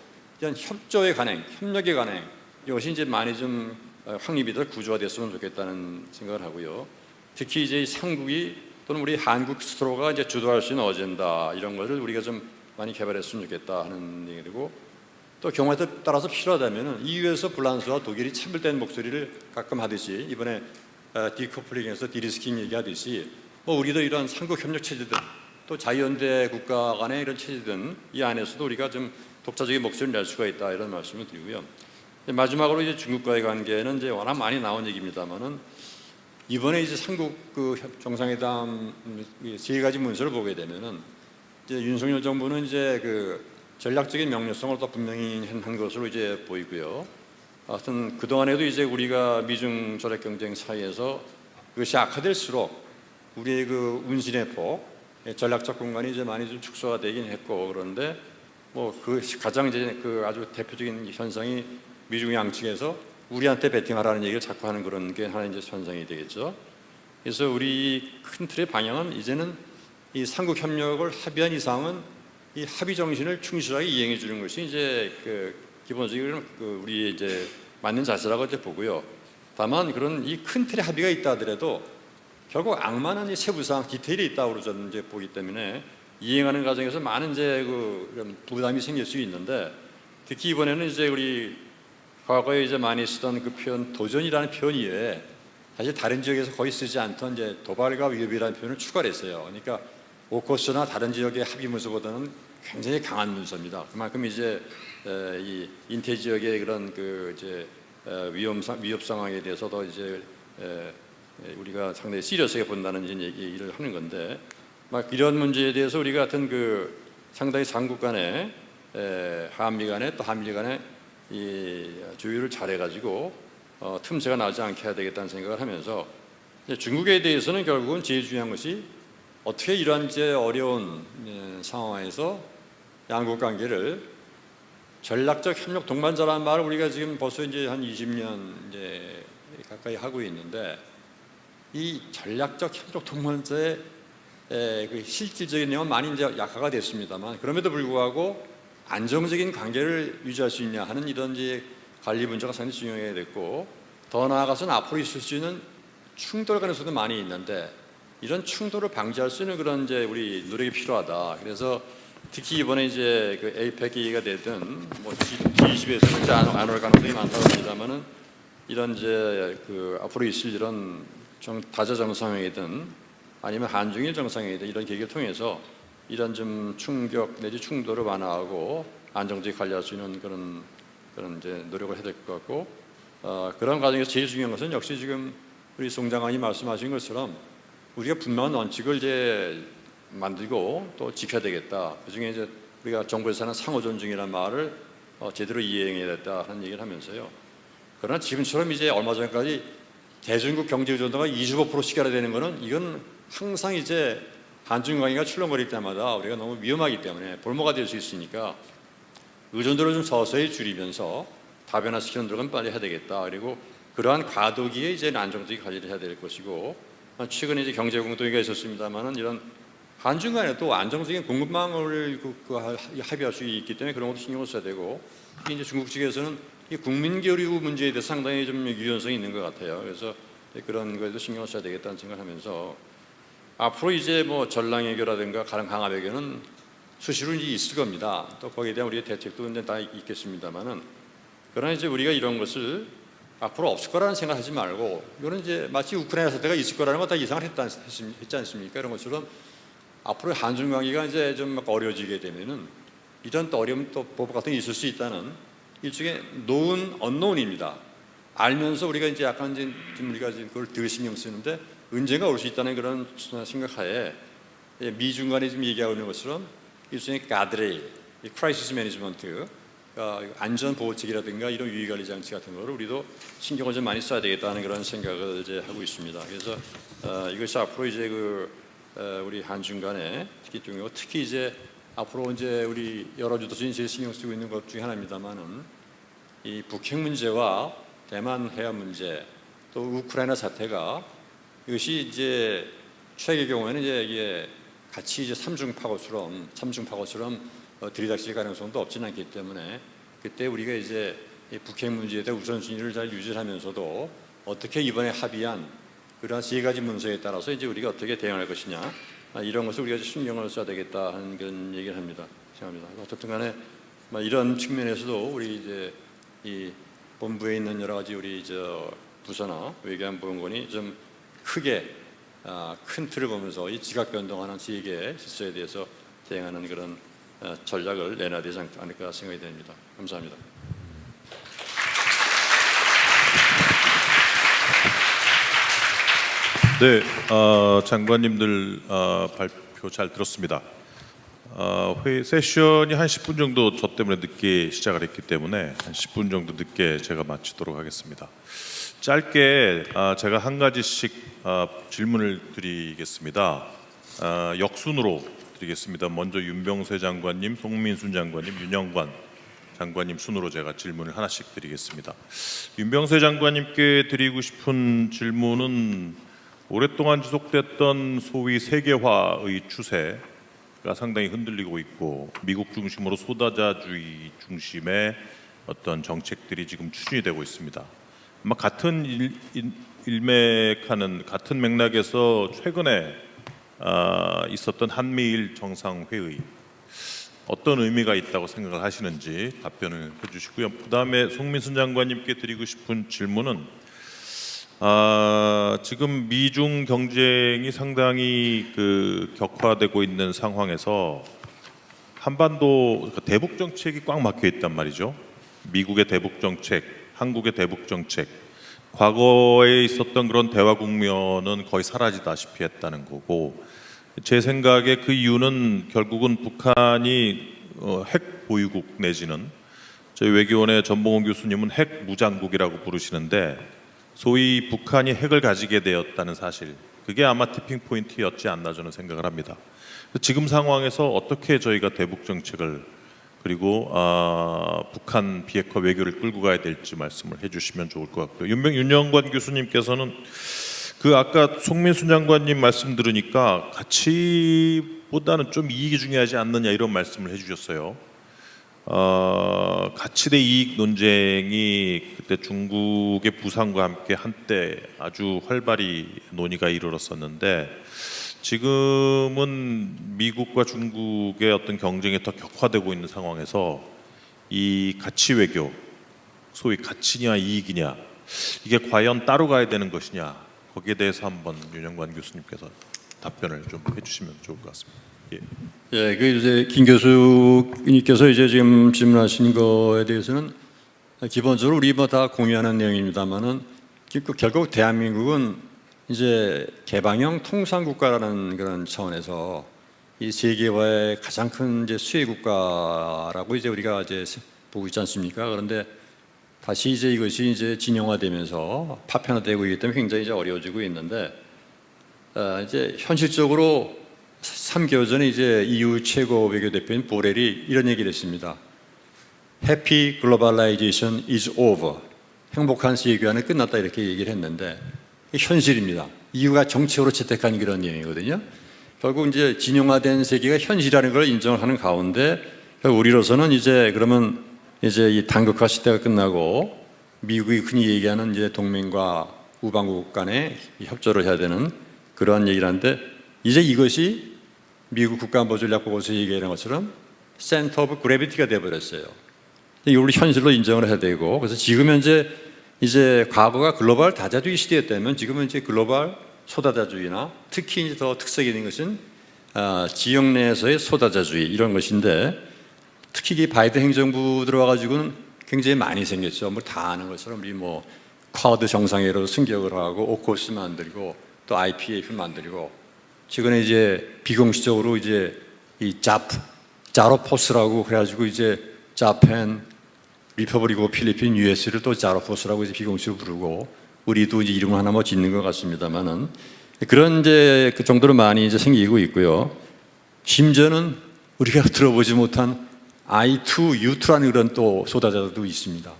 이런 협조의 간행, 협력의 간행 이것이 이제 많이 좀 확립이 더 구조화됐으면 좋겠다는 생각을 하고요. 특히 이제 삼국이 또는 우리 한국 스스로가 이제 주도할 수 있는 어젠다 이런 것을 우리가 좀 많이 개발했으면 좋겠다 하는 얘기고 또 경우에 따라서 필요하다면 EU에서 불란스와 독일이 차별된 목소리를 가끔 하듯이 이번에 디커플링에서 디리스킹 얘기하듯이 뭐 우리도 이런 삼국 협력 체제들 또 자유연대 국가 간의 이런 체제든 이 안에서도 우리가 좀 독자적인 목소리를 낼 수가 있다 이런 말씀을 드리고요. 마지막으로 이제 중국과의 관계는 이제 워낙 많이 나온 얘기입니다만은 이번에 이제 삼국 정상회담 세 가지 문서를 보게 되면은 이제 윤석열 정부는 이제 전략적인 명료성을 또 분명히 한 것으로 이제 보이고요. 하여튼 그 동안에도 이제 우리가 미중 전략 경쟁 사이에서 그것이 악화될수록 우리의 운신의 폭 전략적 공간이 이제 많이 좀 축소가 되긴 했고 그런데 뭐 가장 이제 아주 대표적인 현상이 미중 양측에서 우리한테 베팅하라는 얘기를 자꾸 하는 그런 게 하나 이제 현상이 되겠죠. 그래서 우리 큰 틀의 방향은 이제는 이 삼국 협력을 합의한 이상은 이 합의 정신을 충실하게 이행해 주는 것이 이제 그 기본적인 우리 이제 맞는 자세라고 이제 보고요. 다만 그런 이 큰 틀의 합의가 있다 하더라도 결국 악마는 이 세부사항 디테일이 있다고 저는 이제 보기 때문에 이행하는 과정에서 많은 이제 그 부담이 생길 수 있는데, 특히 이번에는 이제 우리 과거에 이제 많이 쓰던 그 표현 도전이라는 표현 이외에 사실 다른 지역에서 거의 쓰지 않던 이제 도발과 위협이라는 표현을 추가를 했어요. 그러니까 오커스나 다른 지역의 합의 문서보다는 굉장히 강한 문서입니다. 그만큼 이제 이 인태 지역의 그런 그 이제 위협 상황에 대해서도 이제 우리가 상당히 시리어스하게 본다는 이제 얘기를 하는 건데, 막 이런 문제에 대해서 우리가 같은 그 상당히 삼국 간에 한미 간에 또 한미 간에 이 조율을 잘해가지고 틈새가 나지 않게 해야 되겠다는 생각을 하면서, 중국에 대해서는 결국은 제일 중요한 것이 어떻게 이러한 이제 어려운 상황에서 양국 관계를 전략적 협력 동반자라는 말을 우리가 지금 벌써 이제 한 20년 이제 가까이 하고 있는데, 이 전략적 협력 동반자의 그 실질적인 내용은 많이 이제 약화가 됐습니다만, 그럼에도 불구하고 안정적인 관계를 유지할 수 있냐 하는 이런 이제 관리 문제가 상당히 중요하게 됐고, 더 나아가서는 앞으로 있을 수 있는 충돌 가능성도 많이 있는데, 이런 충돌을 방지할 수 있는 그런 이제 우리 노력이 필요하다. 그래서 특히 이번에 이제 그 에이펙 얘기가 되든 뭐 G20에서는 이제 안 올 가능성이 많다고 합니다만은, 이런 이제 그 앞으로 있을 이런 다자 정상회의든 아니면 한중일 정상회의든 이런 계기를 통해서 이런 좀 충격 내지 충돌을 완화하고 안정적인 관리할 수 있는 그런 이제 노력을 해야 될 것 같고, 그런 과정에서 제일 중요한 것은 역시 지금 우리 송 장관이 말씀하신 것처럼 우리가 분명한 원칙을 이제 만들고 또 지켜야 되겠다. 그중에 이제 우리가 정부에서 하는 상호 존중이라는 말을 제대로 이행해야 됐다 하는 얘기를 하면서요. 그러나 지금처럼 이제 얼마 전까지 대중국 경제 의존도가 25%씩 가야 되는 것은 이건 항상 이제 한중 관계가 출렁거릴 때마다 우리가 너무 위험하기 때문에 볼모가 될 수 있으니까 의존도를 좀 서서히 줄이면서 다변화시키는 노력은 빨리 해야 되겠다. 그리고 그러한 과도기에 이제 안정적인 관리를 해야 될 것이고, 최근에 이제 경제 공동회의가 있었습니다만은 이런 한중 간에 또 안정적인 공급망을 합의할 수 있기 때문에 그런 것도 신경을 써야 되고, 특히 이제 중국 측에서는 이 국민 교류 문제에 대해서 상당히 좀 유연성이 있는 것 같아요. 그래서 그런 거에도 신경을 써야 되겠다는 생각을 하면서, 앞으로 이제 뭐 전랑 외교라든가 강압 외교는 수시로 이제 있을 겁니다. 또 거기에 대한 우리의 대책도 이제 다 있겠습니다만은, 그러나 이제 우리가 이런 것을 앞으로 없을 거라는 생각하지 말고, 이거는 이제 마치 우크라이나 사태가 있을 거라는 거 다 예상을 했지 않습니까? 이런 것처럼 앞으로 한중 관계가 이제 좀 막 어려워지게 되면은 이런 또 어려움 또 보복 같은 게 있을 수 있다는 일종의 known unknown입니다. 알면서 우리가 이제 약간 이제 좀 우리가 지금 그걸 덜 신경 쓰는데 언젠가 올 수 있다는 그런 생각하에 미중 간에 지금 얘기하고 있는 것처럼 일종의 가드레일, 크라이시스 매니지먼트, 안전 보호책이라든가 이런 유의 관리 장치 같은 거를 우리도 신경을 좀 많이 써야 되겠다는 그런 생각을 이제 하고 있습니다. 그래서 이것이 앞으로 이제 우리 한중 간에 특히 이제 앞으로 이제 우리 여러 주도국이 제일 신경 쓰고 있는 것 중에 하나입니다만은, 이 북핵 문제와 대만 해안 문제, 또 우크라이나 사태가 이것이 이제 최악의 경우에는 이게 같이 이제 삼중파고처럼 들이닥칠 가능성도 없지는 않기 때문에, 그때 우리가 이제 이 북핵 문제에 대한 우선순위를 잘 유지하면서도 어떻게 이번에 합의한 그런 세 가지 문서에 따라서 이제 우리가 어떻게 대응할 것이냐, 이런 것을 우리가 신경을 써야 되겠다 하는 그런 얘기를 합니다. 생각합니다. 어쨌든 간에 이런 측면에서도 우리 이제 이 본부에 있는 여러 가지 우리 부서나 외교안보원이 좀 크게 큰 틀을 보면서 이 지각 변동하는 세계 질서에 대해서 대응하는 그런 전략을 내놔야 되지 않을까 생각이 됩니다. 감사합니다. 네, 장관님들 발표 잘 들었습니다. 회의 세션이 한 10분 정도 저 때문에 늦게 시작을 했기 때문에 한 10분 정도 늦게 제가 마치도록 하겠습니다. 짧게 제가 한 가지씩 질문을 드리겠습니다. 역순으로 드리겠습니다. 먼저 윤병세 장관님, 송민순 장관님, 윤영관 장관님 순으로 제가 질문을 하나씩 드리겠습니다. 윤병세 장관님께 드리고 싶은 질문은 오랫동안 지속됐던 소위 세계화의 추세가 상당히 흔들리고 있고 미국 중심으로 소다자주의 중심의 어떤 정책들이 지금 추진이 되고 있습니다. 아마 같은 같은 맥락에서 최근에 있었던 한미일 정상회의 어떤 의미가 있다고 생각을 하시는지 답변을 해주시고요. 그다음에 송민순 장관님께 드리고 싶은 질문은 지금 미중 경쟁이 상당히 격화되고 있는 상황에서 한반도 대북 정책이 꽉 막혀 있단 말이죠. 미국의 대북 정책, 한국의 대북 정책, 과거에 있었던 그런 대화 국면은 거의 사라지다시피 했다는 거고, 제 생각에 그 이유는 결국은 북한이 핵 보유국 내지는 저희 외교원의 전봉훈 교수님은 핵 무장국이라고 부르시는데 소위 북한이 핵을 가지게 되었다는 사실, 그게 아마 티핑 포인트였지 않나 저는 생각을 합니다. 지금 상황에서 어떻게 저희가 대북 정책을 그리고 북한 비핵화 외교를 끌고 가야 될지 말씀을 해주시면 좋을 것 같고요. 윤영관 교수님께서는 아까 송민순 장관님 말씀 들으니까 가치보다는 좀 이익이 중요하지 않느냐 이런 말씀을 해주셨어요. 가치 대 이익 논쟁이 그때 중국의 부상과 함께 한때 아주 활발히 논의가 이르렀었는데 지금은 미국과 중국의 어떤 경쟁이 더 격화되고 있는 상황에서 이 가치 외교, 소위 가치냐 이익이냐, 이게 과연 따로 가야 되는 것이냐, 거기에 대해서 한번 윤영관 교수님께서 답변을 좀 해주시면 좋을 것 같습니다. 예. 예, 이제 김 교수님께서 이제 지금 질문하신 거에 대해서는 기본적으로 우리 다 공유하는 내용입니다만은 결국 대한민국은 이제 개방형 통상국가라는 그런 차원에서 이 세계화의 가장 큰 이제 수혜 국가라고 이제 우리가 이제 보고 있지 않습니까? 그런데 다시 이제 이것이 이제 진영화되면서 파편화되고 있기 때문에 굉장히 이제 어려워지고 있는데 이제 현실적으로 3개월 전에 이제 EU 최고 외교 대표인 보렐이 이런 얘기를 했습니다. Happy globalization is over. 행복한 세계화는 끝났다 이렇게 얘기를 했는데 현실입니다. EU가 정책으로 채택한 그런 내용이거든요. 결국 이제 진영화된 세계가 현실이라는 걸 인정을 하는 가운데 우리로서는 이제 그러면 이제 이 단극화 시대가 끝나고 미국이 흔히 얘기하는 이제 동맹과 우방국 간에 협조를 해야 되는 그러한 얘기를 하는데 이제 이것이 미국 국가안보전략보고서 얘기하는 것처럼 센터 오브 그래비티가 되어버렸어요. 이걸 현실로 인정을 해야 되고 그래서 지금 현재 이제 과거가 글로벌 다자주의 시대였다면 지금은 이제 글로벌 소다자주의나 특히 이제 더 특색이 있는 것은 지역 내에서의 소다자주의 이런 것인데 특히 이 바이든 행정부 들어와가지고는 굉장히 많이 생겼죠. 뭐 다 아는 것처럼 우리 뭐 쿼드 정상회의로 승격을 하고 오코스 만들고 또 IPAF 만들고 최근에 이제 비공식적으로 이제 이 자로포스라고 그래가지고 이제 자펜 리퍼블릭 필리핀 US를 또 자로포스라고 이제 비공식으로 부르고 우리도 이제 이름을 하나 뭐 짓는 것 같습니다만은 그런 이제 그 정도로 많이 이제 생기고 있고요. 심지어는 우리가 들어보지 못한 I2U2라는 그런 또 소다자도 있습니다.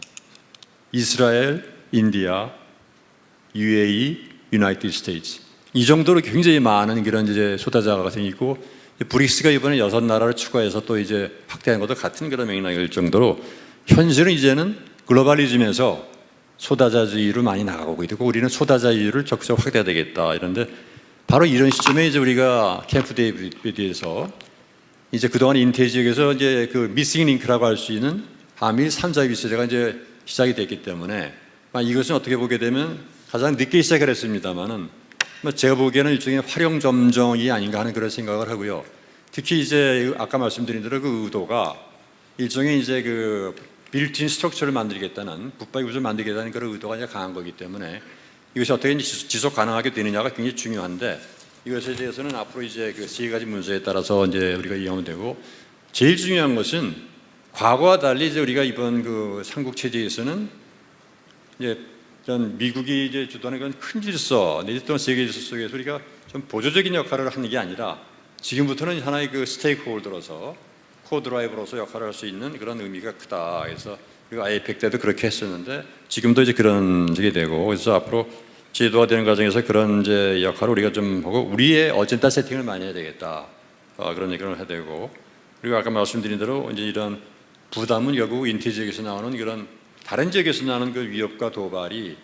이스라엘, 인디아, UAE, 유나이티드 스테이츠 이 정도로 굉장히 많은 그런 이제 소다자가 생기고 브릭스가 이번에 6나라를 추가해서 또 이제 확대한 것도 같은 그런 맥락일 정도로 현실은 이제는 글로벌리즘에서 소다자주의로 많이 나가고 있고 우리는 소다자주의를 적극적으로 확대해야 되겠다 이런데 바로 이런 시점에 이제 우리가 캠프 데이비드에서 이제 그동안 인태 지역에서 이제 그 미싱 링크라고 할 수 있는 한미일 3자 비서제가 이제 시작이 됐기 때문에 이것은 어떻게 보게 되면 가장 늦게 시작을 했습니다만은 제가 보기에는 일종의 활용 점정이 아닌가 하는 그런 생각을 하고요. 특히 이제 아까 말씀드린 대로 그 의도가 일종의 이제 그 빌트인 스트럭처를 만들겠다는 북박이 구조를 만들겠다는 그런 의도가 이제 강한 거기 때문에 이것이 어떻게 지속 가능하게 되느냐가 굉장히 중요한데 이것에 대해서는 앞으로 이제 그 세 가지 문제에 따라서 이제 우리가 이해하면 되고 제일 중요한 것은 과거와 달리 이제 우리가 이번 그 삼국 체제에서는 이제 전 미국이 이제 주도하는 그런 큰 질서 내지 또는 세계 질서 속에서 우리가 좀 보조적인 역할을 하는 게 아니라 지금부터는 하나의 그 스테이크홀더로서 코드라이버로서 역할을 할 수 있는 그런 의미가 크다. 그래서 우리가 아이팩 때도 그렇게 했었는데 지금도 이제 그런 적이 되고 그래서 앞으로 제도화되는 과정에서 그런 이제 역할을 우리가 좀 보고 우리의 어젠다 세팅을 많이 해야 되겠다. 그런 얘기를 해야 되고, 그리고 아까 말씀드린 대로 이제 이런 부담은 결국 인티 지역에서 나오는 그런 다른 지역에서 나오는 그 위협과 도발이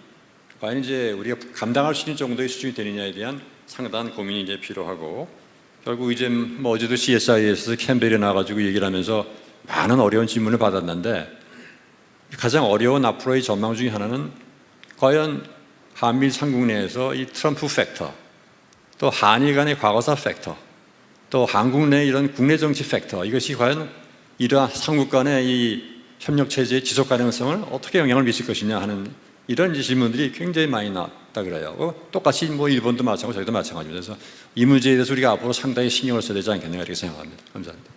과연 이제 우리가 감당할 수 있는 정도의 수준이 되느냐에 대한 상당한 고민이 이제 필요하고, 결국 이제 뭐 어제도 CSI에서 캠벨에 나가지고 얘기를 하면서 많은 어려운 질문을 받았는데, 가장 어려운 앞으로의 전망 중에 하나는 과연 한미일 삼국 내에서 이 트럼프 팩터, 또 한일 간의 과거사 팩터, 또 한국 내 이런 국내 정치 팩터, 이것이 과연 이러한 삼국 간의 이 협력 체제의 지속 가능성을 어떻게 영향을 미칠 것이냐 하는 이런 질문들이 굉장히 많이 나왔다 그래요. 똑같이 뭐 일본도 마찬가지고 저희도 마찬가지입니다. 그래서 이 문제에 대해서 우리가 앞으로 상당히 신경을 써야 되지 않겠는가 이렇게 생각합니다. 감사합니다.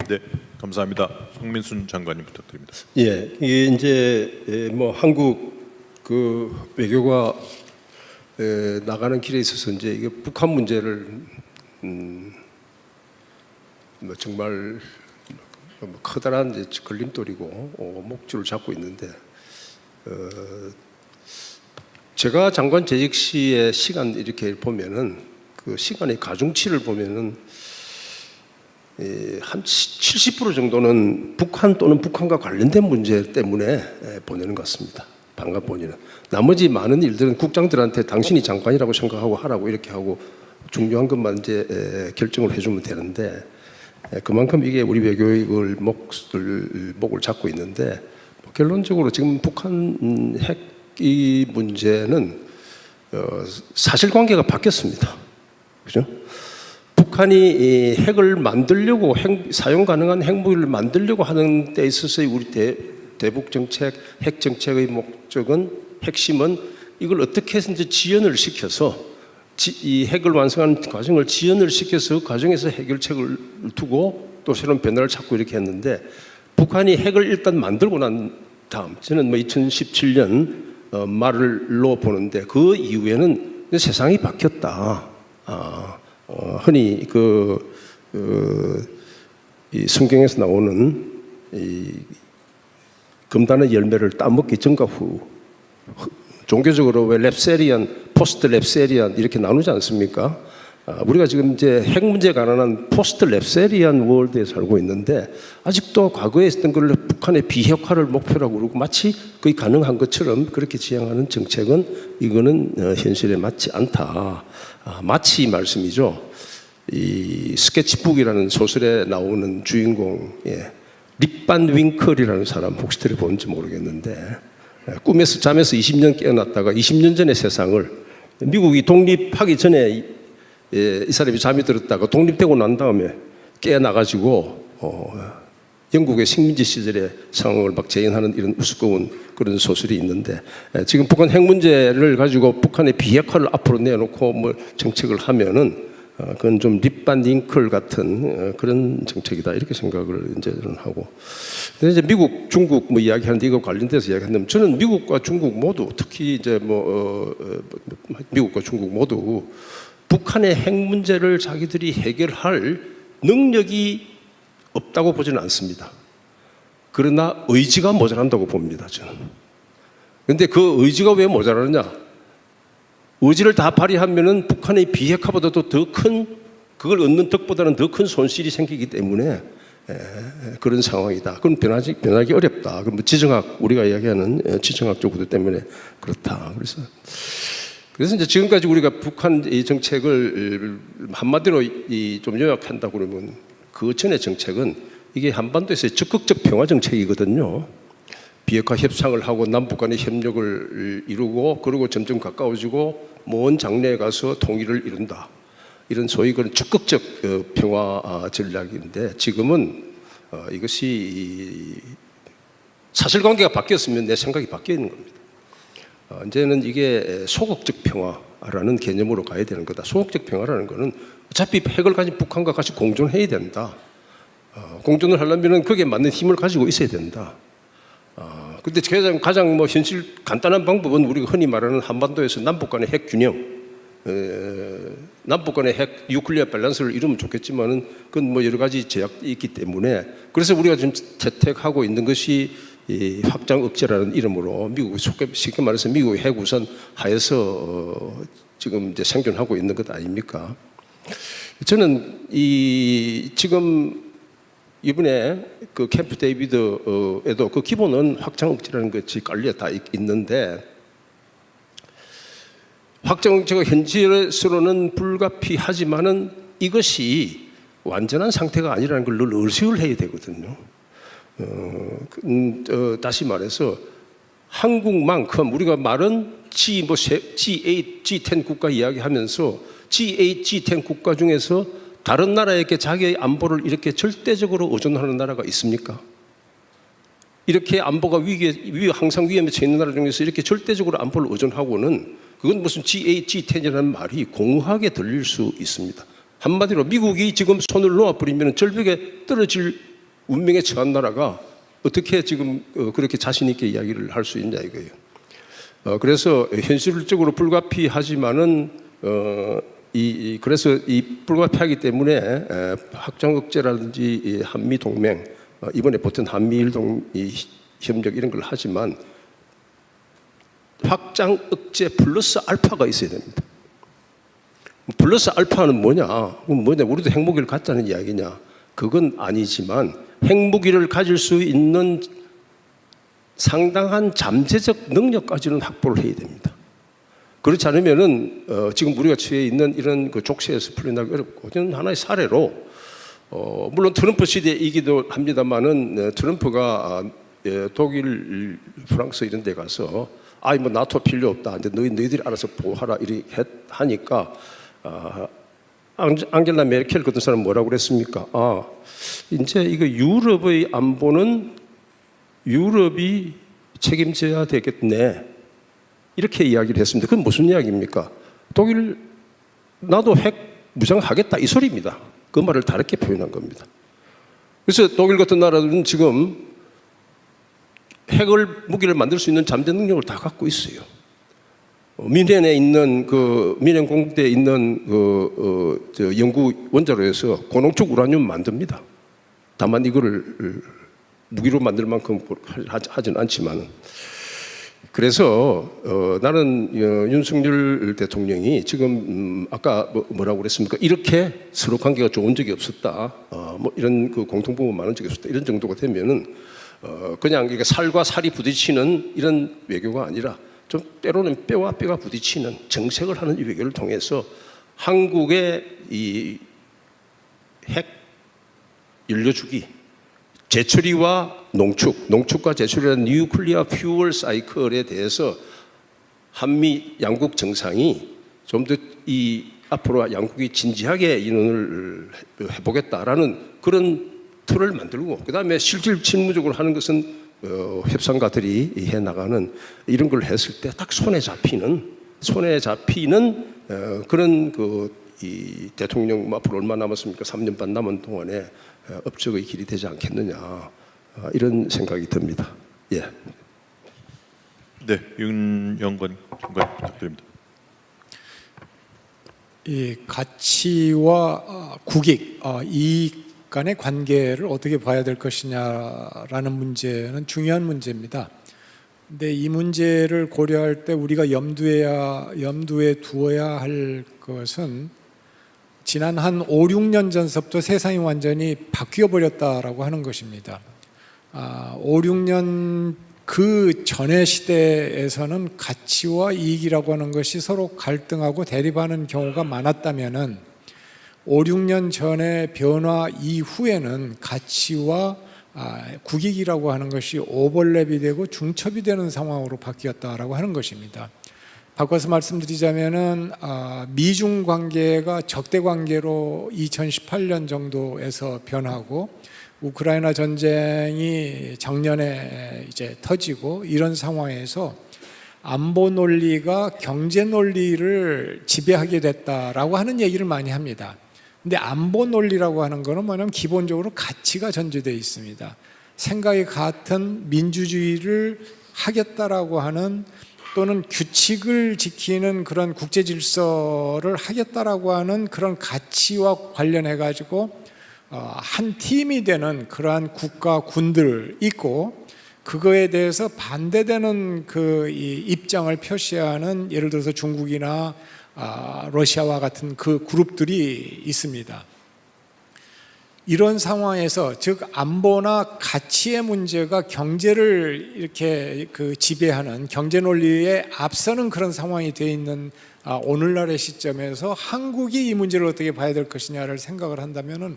네, 감사합니다. 송민순 장관님 부탁드립니다. 예, 이게 이제 뭐 한국 그 외교가 나가는 길에 있어서 이제 이게 북한 문제를 뭐 정말 뭐 커다란 이제 걸림돌이고 목줄을 잡고 있는데, 제가 장관 재직 시의 시간 이렇게 보면은 그 시간의 가중치를 보면은 한 70% 정도는 북한 또는 북한과 관련된 문제 때문에 보내는 것 같습니다. 방금 보니는 나머지 많은 일들은 국장들한테 당신이 장관이라고 생각하고 하라고 이렇게 하고 중요한 것만 이제 결정을 해주면 되는데, 그만큼 이게 우리 외교의 목을 잡고 있는데, 결론적으로 지금 북한 핵 이 문제는 사실관계가 바뀌었습니다. 그죠? 북한이 핵을 만들려고 사용 가능한 핵무기를 만들려고 하는 데 있어서의 우리 대북 정책, 핵 정책의 목적은 핵심은 이걸 어떻게 해서든지 지연을 시켜서 이 핵을 완성하는 과정을 지연을 시켜서 그 과정에서 해결책을 두고 또 새로운 변화를 찾고 이렇게 했는데, 북한이 핵을 일단 만들고 난 다음, 저는 뭐 2017년 말로 보는데 그 이후에는 세상이 바뀌었다. 흔히 이 성경에서 나오는 이 금단의 열매를 따먹기 전과 후, 종교적으로 왜 랩세리안, 포스트 랩세리안 이렇게 나누지 않습니까? 우리가 지금 이제 핵 문제에 관한 포스트 랩세리안 월드에 살고 있는데, 아직도 과거에 있었던 걸 북한의 비핵화를 목표로 하고 그러고 마치 그게 가능한 것처럼 그렇게 지향하는 정책은 이거는 현실에 맞지 않다. 마치 말씀이죠. 이 스케치북이라는 소설에 나오는 주인공, 립반 윙클이라는 사람 혹시 들어본지 모르겠는데, 꿈에서 잠에서 20년 깨어났다가 20년 전의 세상을, 미국이 독립하기 전에 이 사람이 잠이 들었다가 독립되고 난 다음에 깨어나가지고 영국의 식민지 시절의 상황을 막 재현하는 이런 우스꽝한 그런 소설이 있는데, 지금 북한 핵 문제를 가지고 북한의 비핵화를 앞으로 내놓고 뭐 정책을 하면은 그건 좀 립반 링클 같은 그런 정책이다 이렇게 생각을 이제 저는 하고, 근데 이제 미국, 중국 뭐 이야기하는데 이거 관련돼서 이야기하는데, 저는 미국과 중국 모두, 특히 이제 미국과 중국 모두 북한의 핵 문제를 자기들이 해결할 능력이 없다고 보지는 않습니다. 그러나 의지가 모자란다고 봅니다, 저는. 그런데 그 의지가 왜 모자라느냐? 의지를 다 발휘하면은 북한의 비핵화보다도 더 큰, 그걸 얻는 덕보다는 더 큰 손실이 생기기 때문에 그런 상황이다. 그건 변하기 어렵다. 그럼 지정학, 우리가 이야기하는 지정학적 구도 때문에 그렇다. 그래서 이제 지금까지 우리가 북한 이 정책을 한마디로 좀 요약한다 그러면, 그 전의 정책은 이게 한반도에서의 적극적 평화 정책이거든요. 비핵화 협상을 하고 남북 간의 협력을 이루고, 그리고 점점 가까워지고 먼 장래에 가서 통일을 이룬다. 이런 소위 그런 적극적 평화 전략인데, 지금은 이것이 사실관계가 바뀌었으면 내 생각이 바뀌어 있는 겁니다. 이제는 이게 소극적 평화라는 개념으로 가야 되는 거다. 소극적 평화라는 거는 어차피 핵을 가진 북한과 같이 공존해야 된다. 공존을 하려면 거기에 맞는 힘을 가지고 있어야 된다. 근데 가장 뭐 현실 간단한 방법은 우리가 흔히 말하는 한반도에서 남북 간의 핵 균형, 남북 간의 핵 뉴클리어 밸런스를 이루면 좋겠지만은 그건 뭐 여러 가지 제약이 있기 때문에, 그래서 우리가 지금 채택하고 있는 것이 이 확장 억제라는 이름으로 미국 쉽게 말해서 미국의 핵우산 하에서 지금 이제 생존하고 있는 것 아닙니까? 저는 이 지금 이번에 그 캠프 데이비드에도 그 기본은 확장 억제라는 것이 깔려 다 있는데, 확장 억제가 현실에서는 불가피하지만은 이것이 완전한 상태가 아니라는 걸 늘 의식을 해야 되거든요. 다시 말해서 한국만큼 우리가 말은 G8, G10 국가 이야기하면서 G8, G10 국가 중에서 다른 나라에게 자기의 안보를 이렇게 절대적으로 의존하는 나라가 있습니까? 이렇게 안보가 항상 위험에 처해 있는 나라 중에서 이렇게 절대적으로 안보를 의존하고는 그건 무슨 G8, G10이라는 말이 공허하게 들릴 수 있습니다. 한마디로 미국이 지금 손을 놓아버리면 절벽에 떨어질 운명에 처한 나라가 어떻게 지금 그렇게 자신 있게 이야기를 할 수 있냐 이거예요. 그래서 현실적으로 불가피하지만은 그래서 이 불가피하기 때문에 확장 억제라든지 이 한미 동맹, 이번에 보통 한미일 협력 이런 걸 하지만 확장 억제 플러스 알파가 있어야 됩니다. 플러스 알파는 뭐냐? 우리도 핵무기를 갖자는 이야기냐? 그건 아니지만 핵무기를 가질 수 있는 상당한 잠재적 능력까지는 확보를 해야 됩니다. 그렇지 않으면은 지금 우리가 처해 있는 이런 그 족쇄에서 풀려나기 어렵고, 저는 하나의 사례로 물론 트럼프 시대이기도 합니다만은 트럼프가 독일, 프랑스 이런 데 가서 뭐 나토 필요 없다. 이제 너희들이 알아서 보호하라 이렇게 하니까 앙겔라 메르켈 같은 사람 뭐라고 그랬습니까? 이제 이거 유럽의 안보는 유럽이 책임져야 되겠네. 이렇게 이야기를 했습니다. 그건 무슨 이야기입니까? 독일 나도 핵 무장하겠다 이 소리입니다. 그 말을 다르게 표현한 겁니다. 그래서 독일 같은 나라들은 지금 무기를 만들 수 있는 잠재 능력을 다 갖고 있어요. 미넨에 있는 미넨 공대에 있는 연구 원자로에서 고농축 우라늄 만듭니다. 다만 이거를 무기로 만들 만큼 하지는 않지만, 그래서 나는 윤석열 대통령이 지금 아까 뭐라고 그랬습니까? 이렇게 서로 관계가 좋은 적이 없었다. 이런 공통부분 많은 적이 없었다. 이런 정도가 되면은 그냥 이게 살과 살이 부딪히는 이런 외교가 아니라 좀 때로는 뼈와 뼈가 부딪히는 정색을 하는 이 외교를 통해서 한국의 이 핵 연료주기, 재처리와 농축과 재처리라는 뉴클리어 퓨얼 사이클에 대해서 한미 양국 정상이 좀 더 앞으로 양국이 진지하게 의논을 해보겠다라는 그런 틀을 만들고, 그 다음에 실질무적으로 하는 것은 협상가들이 해나가는 이런 걸 했을 때 딱 손에 잡히는 그런 이 대통령 앞으로 얼마 남았습니까? 3년 반 남은 동안에 업적의 길이 되지 않겠느냐, 이런 생각이 듭니다. 예. 네, 윤영건 장관님 부탁드립니다. 이 가치와 국익, 이익 간의 관계를 어떻게 봐야 될 것이냐라는 문제는 중요한 문제입니다. 근데 이 문제를 고려할 때 우리가 염두에 두어야 할 것은 지난 한 5, 6년 전서부터 세상이 완전히 바뀌어 버렸다라고 하는 것입니다. 5, 6년 그 전의 시대에서는 가치와 이익이라고 하는 것이 서로 갈등하고 대립하는 경우가 많았다면은 5, 6년 전의 변화 이후에는 가치와 국익이라고 하는 것이 오버랩이 되고 중첩이 되는 상황으로 바뀌었다라고 하는 것입니다. 바꿔서 말씀드리자면은 미중 관계가 적대 관계로 2018년 정도에서 변하고, 우크라이나 전쟁이 작년에 이제 터지고, 이런 상황에서 안보 논리가 경제 논리를 지배하게 됐다라고 하는 얘기를 많이 합니다. 근데 안보 논리라고 하는 거는 뭐냐면 기본적으로 가치가 전제되어 있습니다. 생각이 같은 민주주의를 하겠다라고 하는, 또는 규칙을 지키는 그런 국제 질서를 하겠다라고 하는 그런 가치와 관련해 가지고 한 팀이 되는 그러한 국가 군들 있고, 그거에 대해서 반대되는 이 입장을 표시하는 예를 들어서 중국이나 러시아와 같은 그 그룹들이 있습니다. 이런 상황에서 즉 안보나 가치의 문제가 경제를 이렇게 지배하는 경제 논리에 앞서는 그런 상황이 되어 있는 오늘날의 시점에서 한국이 이 문제를 어떻게 봐야 될 것이냐를 생각을 한다면은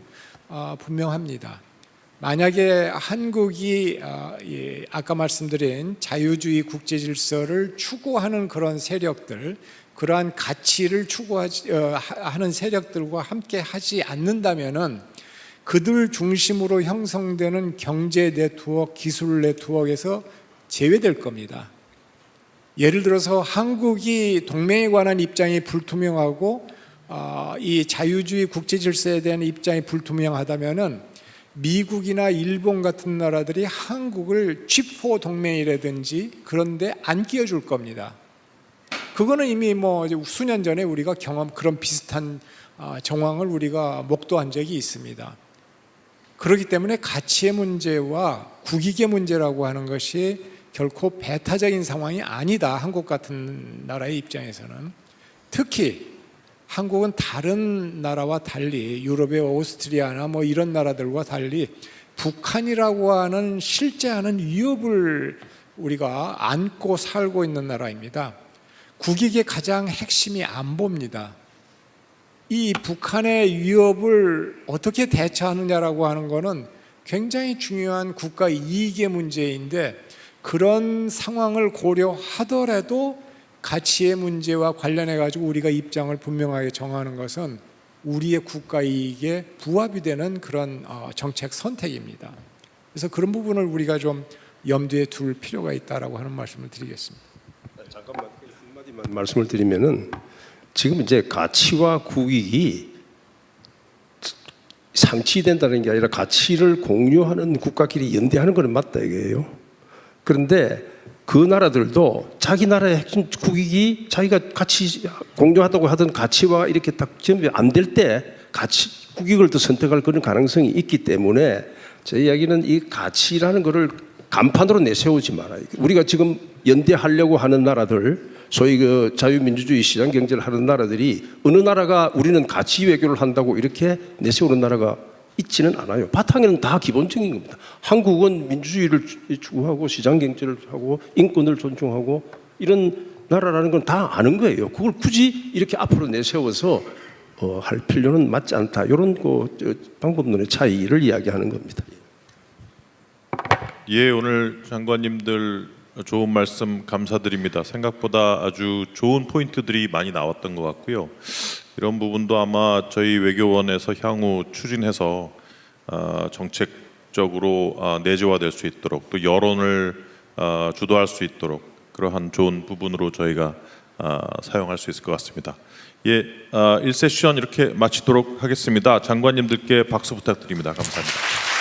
분명합니다. 만약에 한국이 아까 말씀드린 자유주의 국제 질서를 추구하는 그런 세력들, 그러한 가치를 추구하는 세력들과 함께 하지 않는다면은 그들 중심으로 형성되는 경제 네트워크, 기술 네트워크에서 제외될 겁니다. 예를 들어서 한국이 동맹에 관한 입장이 불투명하고 이 자유주의 국제 질서에 대한 입장이 불투명하다면은 미국이나 일본 같은 나라들이 한국을 G4 동맹이라든지 그런데 안 끼워줄 겁니다. 그거는 이미 수년 전에 우리가 그런 비슷한 정황을 우리가 목도한 적이 있습니다. 그렇기 때문에 가치의 문제와 국익의 문제라고 하는 것이 결코 배타적인 상황이 아니다. 한국 같은 나라의 입장에서는. 특히 한국은 다른 나라와 달리 유럽의 오스트리아나 이런 나라들과 달리 북한이라고 하는 실제하는 위협을 우리가 안고 살고 있는 나라입니다. 국익의 가장 핵심이 안보입니다. 이 북한의 위협을 어떻게 대처하느냐라고 하는 것은 굉장히 중요한 국가 이익의 문제인데 그런 상황을 고려하더라도 가치의 문제와 관련해 가지고 우리가 입장을 분명하게 정하는 것은 우리의 국가 이익에 부합이 되는 그런 정책 선택입니다. 그래서 그런 부분을 우리가 좀 염두에 둘 필요가 있다라고 하는 말씀을 드리겠습니다. 잠깐만 한마디만 말씀을 드리면은 지금 이제 가치와 국익이 상치된다는 게 아니라 가치를 공유하는 국가끼리 연대하는 건 맞다 이거예요. 그런데 그 나라들도 자기 나라의 핵심 국익이 자기가 같이 공유하다고 하던 가치와 이렇게 딱 전부 안 될 때 가치 국익을 더 선택할 그런 가능성이 있기 때문에 제 이야기는 이 가치라는 것을 간판으로 내세우지 말아요. 우리가 지금 연대하려고 하는 나라들, 소위 그 자유민주주의 시장 경제를 하는 나라들이 어느 나라가 우리는 가치 외교를 한다고 이렇게 내세우는 나라가 있지는 않아요. 바탕에는 다 기본적인 겁니다. 한국은 민주주의를 추구하고 시장 경제를 하고 인권을 존중하고 이런 나라라는 건 다 아는 거예요. 그걸 굳이 이렇게 앞으로 내세워서 할 필요는 맞지 않다. 이런 방법론의 차이를 이야기하는 겁니다. 예, 오늘 장관님들 좋은 말씀 감사드립니다. 생각보다 아주 좋은 포인트들이 많이 나왔던 것 같고요. 이런 부분도 아마 저희 외교원에서 향후 추진해서 정책적으로 내재화될 수 있도록 또 여론을 주도할 수 있도록 그러한 좋은 부분으로 저희가 사용할 수 있을 것 같습니다. 예, 1세션 이렇게 마치도록 하겠습니다. 장관님들께 박수 부탁드립니다. 감사합니다.